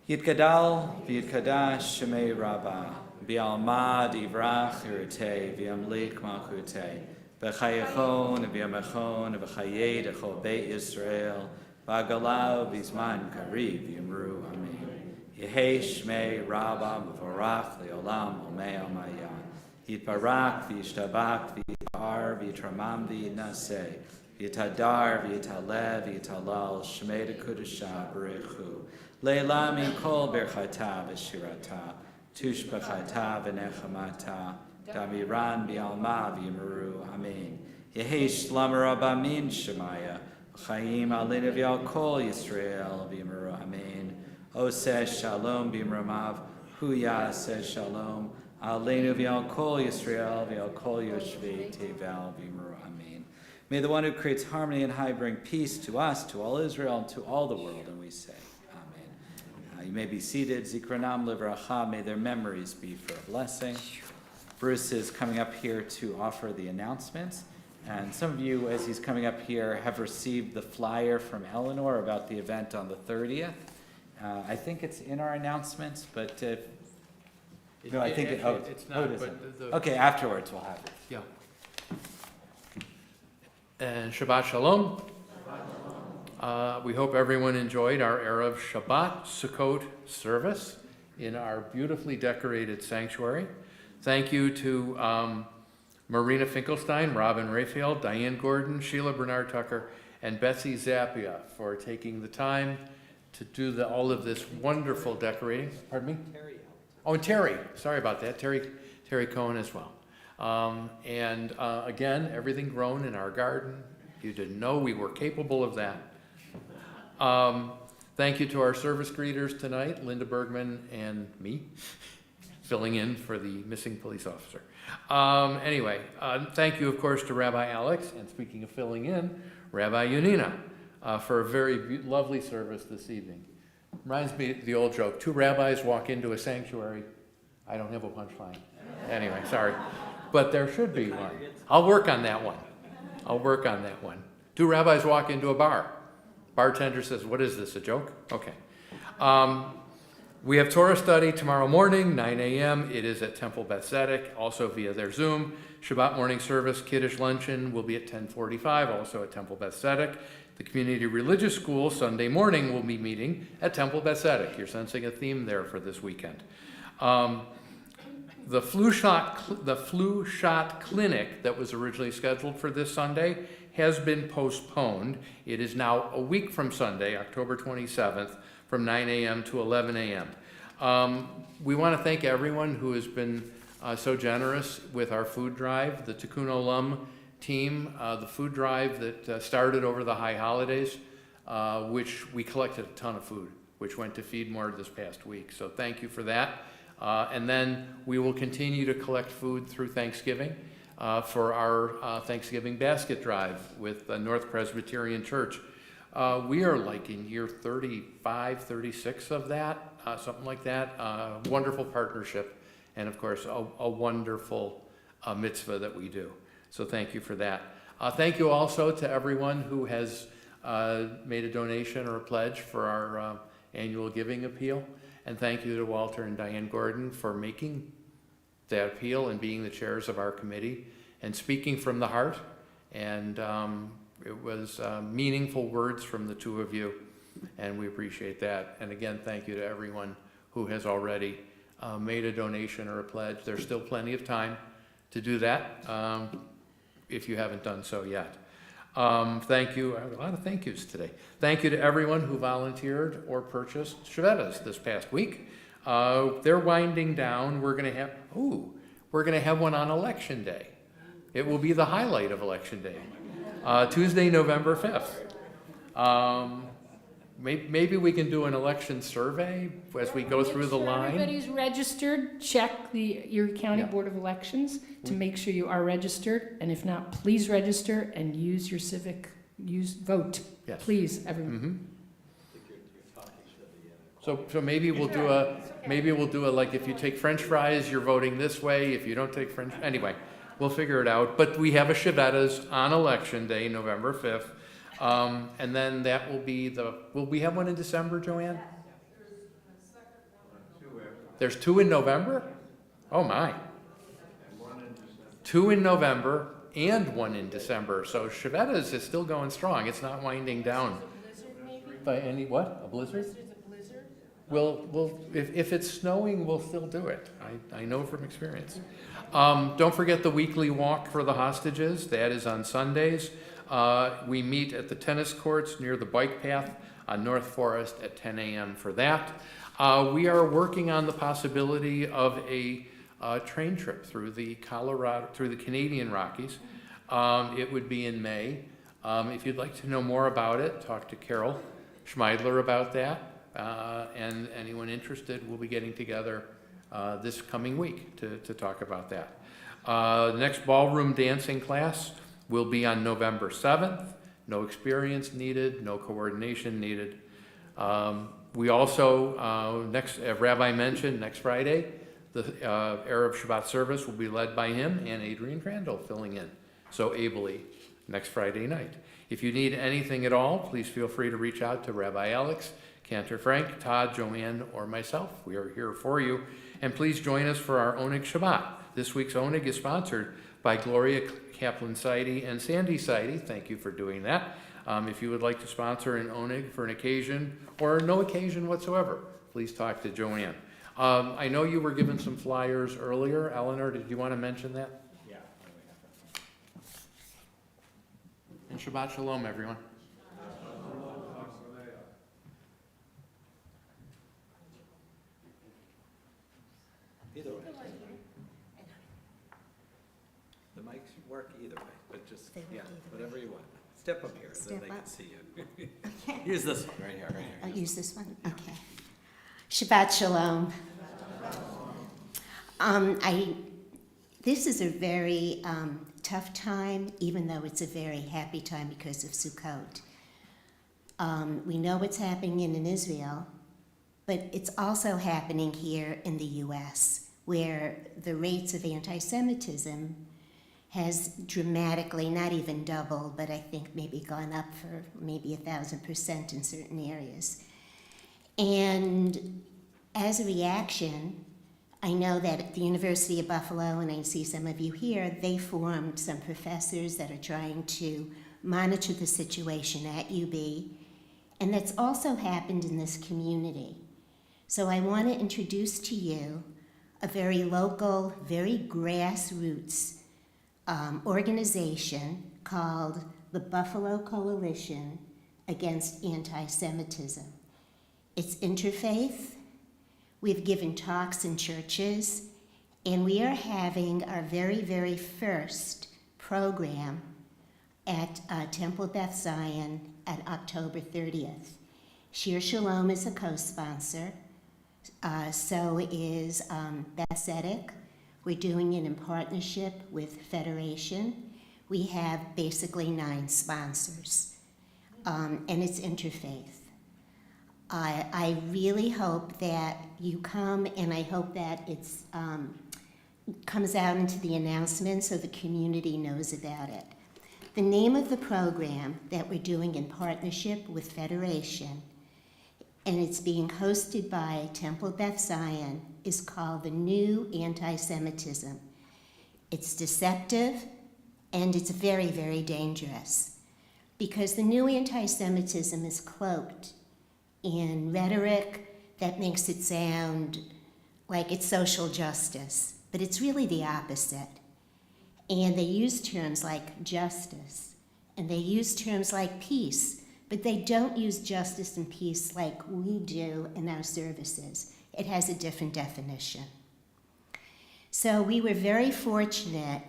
Yitgadal v'yitkadash shemei Rabbah, bi'alma divrach irite, v'yamlik malchute, v'chayechon v'yamechon v'chayed echol beit Yisrael, v'agalau v'zman kariv v'yamru amen. Yehei shmei Rabbah m'vorach le'olam omei omaya. Yitbarak v'yishtabak v'yitar v'yitramam v'yinaseh, v'yitadar v'yitalev v'yitalal shmei dekudashah b'rechu. Leila min kol berchata v'shirata, tushbachata v'nechamata, damiran bi'alma v'yimuru, amen. Yehi shlam rabba min shemaya, v'chaim alinu v'al kol Yisrael v'yimuru, amen. Oseh shalom b'imramav, huya seh shalom, alinu v'al kol Yisrael v'al kol yoshvei tevel v'yimuru, amen. May the one who creates harmony and high bring peace to us, to all Israel, and to all the world, and we say, you may be seated. Zikranam livracha. May their memories be for a blessing. Bruce is coming up here to offer the announcements. And some of you, as he's coming up here, have received the flyer from Eleanor about the event on the 30th. I think it's in our announcements, but no, I think it's not. it But isn't. Okay, afterwards we'll have it. Yeah. And Shabbat Shalom. We hope everyone enjoyed our Erev Shabbat Sukkot service in our beautifully decorated sanctuary. Thank you to Marina Finkelstein, Robin Raphael, Diane Gordon, Sheila Bernard Tucker, and Betsy Zappia for taking the time to do all of this wonderful decorating. Pardon me? Terry. Oh, and Terry. Sorry about that. Terry Cohen as well. Again, everything grown in our garden. You didn't know we were capable of that. Thank you to our service greeters tonight, Linda Bergman and me, filling in for the missing police officer. Thank you, of course, to Rabbi Alex, and speaking of filling in, Rabbi Yunina, for a very lovely service this evening. Reminds me of the old joke, two rabbis walk into a sanctuary. I don't have a punchline. Anyway, sorry. But there should be one. I'll work on that one. Two rabbis walk into a bar. Bartender says, "What is this, a joke?" Okay. We have Torah study tomorrow morning, 9 a.m. It is at Temple Beth Tzedek, also via their Zoom. Shabbat morning service, Kiddush luncheon will be at 10:45, also at Temple Beth Tzedek. The community religious school Sunday morning will be meeting at Temple Beth Tzedek. You're sensing a theme there for this weekend. The flu shot clinic that was originally scheduled for this Sunday has been postponed. It is now a week from Sunday, October 27th, from 9 a.m. to 11 a.m. We want to thank everyone who has been so generous with our food drive, the Tikkun Olam team, the food drive that started over the high holidays, which we collected a ton of food, which went to Feed More this past week. So thank you for that. And then we will continue to collect food through Thanksgiving for our Thanksgiving basket drive with North Presbyterian Church. We are like in year 35, 36 of that, something like that. Wonderful partnership, and of course, a wonderful mitzvah that we do. So thank you for that. Thank you also to everyone who has made a donation or a pledge for our annual giving appeal. And thank you to Walter and Diane Gordon for making that appeal and being the chairs of our committee and speaking from the heart. And it was meaningful words from the two of you, and we appreciate that. And again, thank you to everyone who has already made a donation or a pledge. There's still plenty of time to do that if you haven't done so yet. Thank you. I have a lot of thank yous today. Thank you to everyone who volunteered or purchased Shabbatas this past week. They're winding down. We're going to have one on Election Day. It will be the highlight of Election Day, Tuesday, November 5th. Maybe we can do an election survey as we go through the line. Everybody's registered. Check your county Yeah. board of elections to make sure you are registered. And if not, please register and use your vote. Yes. Please, everyone. Mhm. So maybe we'll do a like, if you take French fries, you're voting this way. If you don't take French, anyway, we'll figure it out. But we have a Shabbatas on Election Day, November 5th. And then that will be will we have one in December, Joanne? There's two in November? Oh my. Two in November and one in December. So Shabbatas is still going strong. It's not winding down. By any, what? A blizzard? We'll if it's snowing, we'll still do it. I know from experience. Don't forget the weekly walk for the hostages. That is on Sundays. We meet at the tennis courts near the bike path on North Forest at 10 a.m. for that. We are working on the possibility of a train trip through the Canadian Rockies. It would be in May. If you'd like to know more about it, talk to Carol Schmeidler about that. And anyone interested, we'll be getting together this coming week to talk about that. The next ballroom dancing class will be on November 7th. No experience needed, no coordination needed. We also, Rabbi mentioned, next Friday, the Erev Shabbat service will be led by him and Adrian Crandall filling in so ably next Friday night. If you need anything at all, please feel free to reach out to Rabbi Alex, Cantor Frank, Todd, Joanne, or myself. We are here for you. And please join us for our Oneg Shabbat. This week's Oneg is sponsored by Gloria Kaplan-Seide and Sandy Seide. Thank you for doing that. If you would like to sponsor an Oneg for an occasion or no occasion whatsoever, please talk to Joanne. I know you were given some flyers earlier. Eleanor, did you want to mention that? Yeah. And Shabbat Shalom, everyone. Either way. The mics work either way, but just, They work yeah, either whatever you want. Step up here, so Step they can up. see you. Okay. Here's this one, right here, right I'll here. use this one? Okay. Shabbat Shalom. This is a very tough time, even though it's a very happy time because of Sukkot. We know what's happening in Israel, but it's also happening here in the U.S., where the rates of anti-Semitism has dramatically, not even doubled, but I think maybe gone up for maybe 1,000% in certain areas. And as a reaction, I know that at the University of Buffalo, and I see some of you here, they formed some professors that are trying to monitor the situation at UB, and that's also happened in this community. So I want to introduce to you a very local, very grassroots organization called the Buffalo Coalition Against Anti-Semitism. It's interfaith. We've given talks in churches, and we are having our very, very first program at Temple Beth Zion at October 30th. Shir Shalom is a co-sponsor. So is Beth Zedek. We're doing it in partnership with Federation. We have basically 9 sponsors, and it's interfaith. I really hope that you come, and I hope that it's comes out into the announcement so the community knows about it. The name of the program that we're doing in partnership with Federation, and it's being hosted by Temple Beth Zion, is called the new anti-Semitism. It's deceptive, and it's very, very dangerous, because the new anti-Semitism is cloaked in rhetoric that makes it sound like it's social justice, but it's really the opposite. And they use terms like justice, and they use terms like peace, but they don't use justice and peace like we do in our services. It has a different definition. So we were very fortunate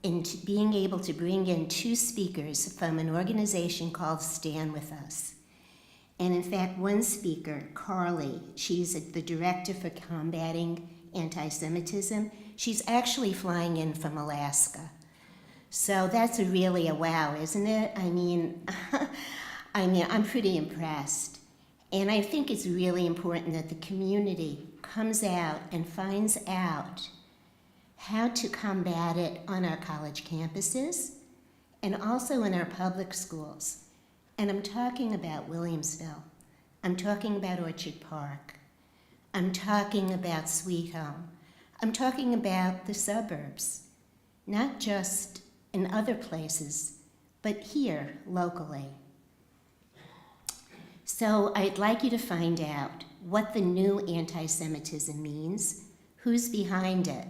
in being able to bring in 2 speakers from an organization called Stand With Us. And in fact, one speaker, Carly, she's the director for combating anti-Semitism. She's actually flying in from Alaska. So that's really a wow, isn't it? I mean, I'm pretty impressed. And I think it's really important that the community comes out and finds out how to combat it on our college campuses and also in our public schools. And I'm talking about Williamsville. I'm talking about Orchard Park. I'm talking about Sweet Home. I'm talking about the suburbs, not just in other places, but here locally. So I'd like you to find out what the new anti-Semitism means, who's behind it.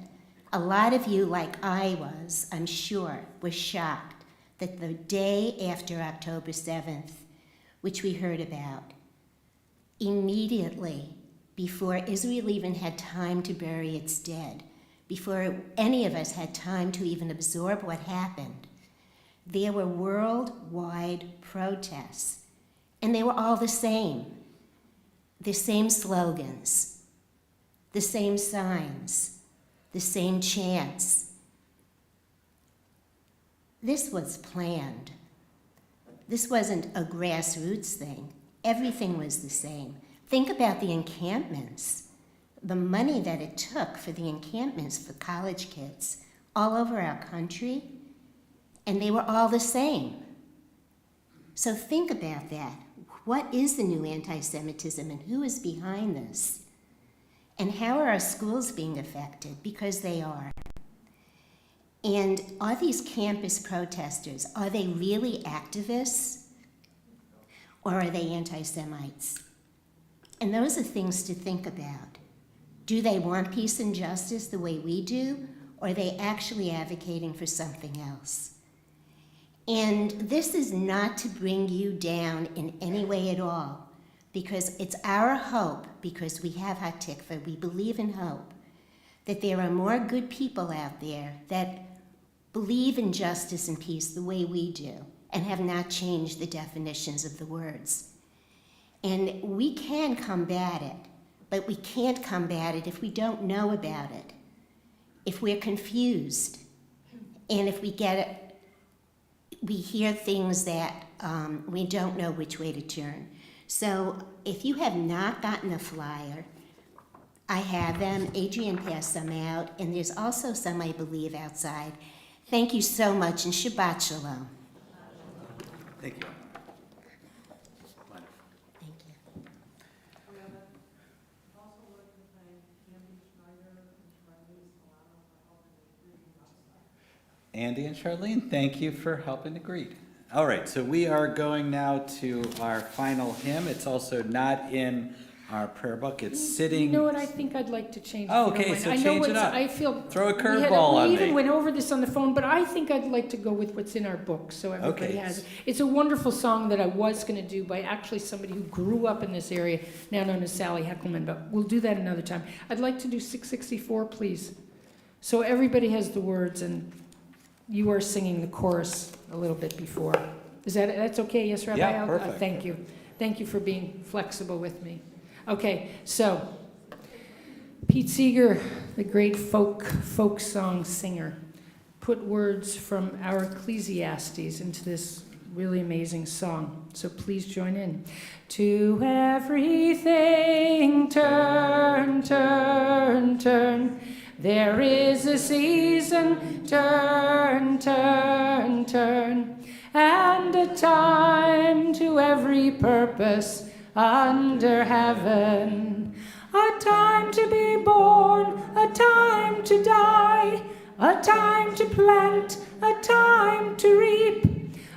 A lot of you, like I was, I'm sure, were shocked that the day after October 7th, which we heard about, immediately, before Israel even had time to bury its dead, before any of us had time to even absorb what happened, there were worldwide protests, and they were all the same slogans, the same signs, the same chants. This was planned. This wasn't a grassroots thing. Everything was the same. Think about the encampments, the money that it took for the encampments for college kids all over our country, and they were all the same. So think about that. What is the new anti-Semitism, and who is behind this? And how are our schools being affected? Because they are. And are these campus protesters, are they really activists? Or are they anti-Semites? And those are things to think about. Do they want peace and justice the way we do? Or are they actually advocating for something else? And this is not to bring you down in any way at all, because it's our hope, because we have Hatikva, we believe in hope, that there are more good people out there that believe in justice and peace the way we do, and have not changed the definitions of the words. And we can combat it, but we can't combat it if we don't know about it, if we're confused, and if we hear things that we don't know which way to turn. So if you have not gotten a flyer, I have them. Adrian passed some out, and there's also some, I believe, outside. Thank you so much, and Shabbat Shalom. Thank you. Thank you. Andy and Charlene, thank you for helping to greet. All right, so we are going now to our final hymn. It's also not in our prayer book. It's sitting. You know what? I think I'd like to change. Oh, if you don't okay, mind. so I know change it what's- up. I feel Throw a we curveball on We even me. went over this on the phone, but I think I'd like to go with what's in our book, so everybody Okay. has it. It's a wonderful song that I was going to do by actually somebody who grew up in this area, now known as Sally Heckelman, but we'll do that another time. I'd like to do 664, please. So everybody has the words, and you are singing the chorus a little bit before. That's okay, yes, Rabbi? Yeah, perfect. Thank you. Thank you for being flexible with me. Okay, so Pete Seeger, the great folk song singer, put words from our Ecclesiastes into this really amazing song. So please join in. To everything turn, turn, turn. There is a season, turn, turn, turn. And a time to every purpose under heaven. a time to be born, a time to die, a time to plant, a time to reap,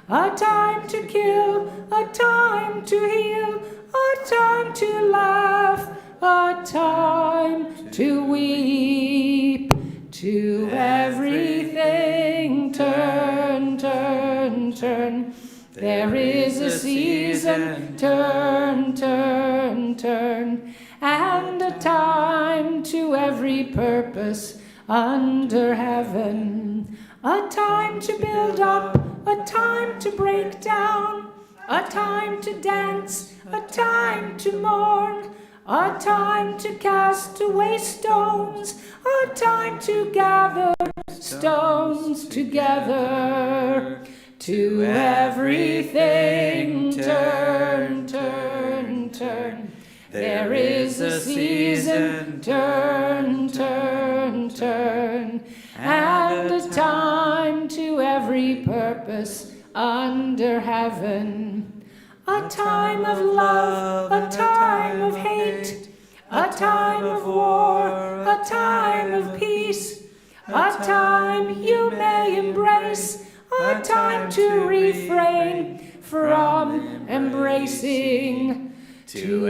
a time to kill, a time to heal, a time to laugh, a time to weep. To everything turn, turn, turn. There is a season, turn, turn, turn. And a time to every purpose under heaven. A time to build up, a time to break down, a time to dance, a time to mourn, a time to cast away stones, a time to gather stones together. To everything turn, turn, turn. There is a season, turn, turn, turn. And a time to every purpose under heaven. A time of love, a time of hate, a time of war, a time of peace, a time you may embrace, a time to refrain from embracing. To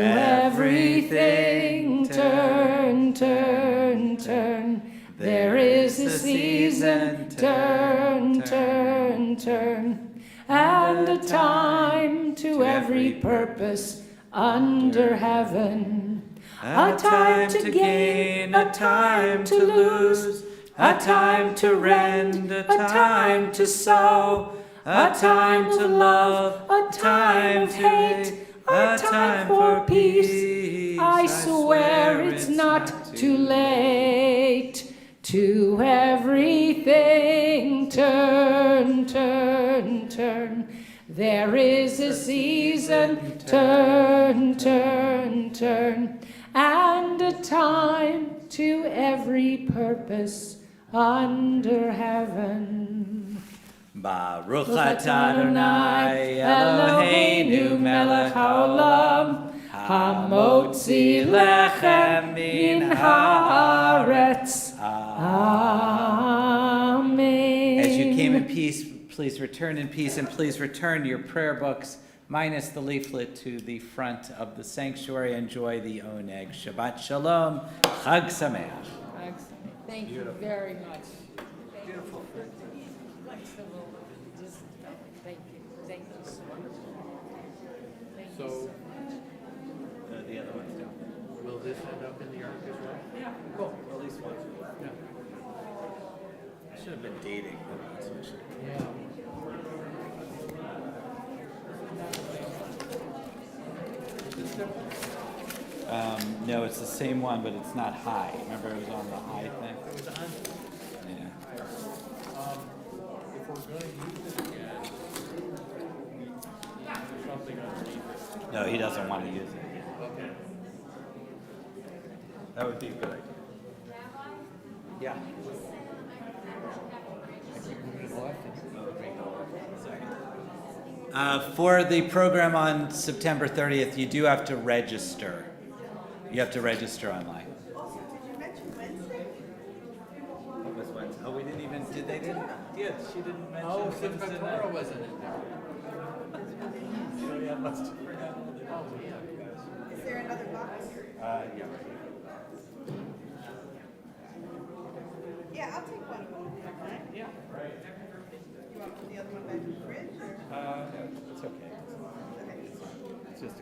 everything turn, turn, turn. There is a season, turn, turn, turn. And a time to every purpose under heaven. A time to gain, a time to lose, a time to rend, a time to sow, a time to love, a time of hate, a time for peace. I swear it's not too late. To everything turn, turn, turn. There is a season, turn, turn, turn. And a time to every purpose under heaven. Baruch atah Adonai Eloheinu melech haolam hamotzi lechem min haaretz. Amen. As you came in peace, please return in peace, and please return your prayer books minus the leaflet to the front of the sanctuary. Enjoy the oneg. Shabbat shalom. Chag sameach. Thank you very much. Beautiful. Flexible, just, thank you so much. Thank you So, The other ones don't. will this end up in the ark as well? Yeah, cool. At least one. Yeah. I should have been dating. That's what I should have. Yeah. Is this different? No, it's the same one, but it's not high. Remember, it was on the high thing. It was on. Yeah. If we're going to use it again, something underneath it. No, he doesn't want to use it. Okay. That would be a good idea. Yeah. For the program on September 30th, you do have to register. You have to register online. Did you mention Wednesday? What was Wednesday? Oh, we didn't even, they didn't? Yeah, she didn't mention Oh, Wednesday Simchat night. Torah wasn't in there. So yeah, must have forgotten all the Is there another box? yeah. Yeah, I'll take one of them. Okay. Yeah. You want the other one back in the fridge? Or? No, it's okay. It's just a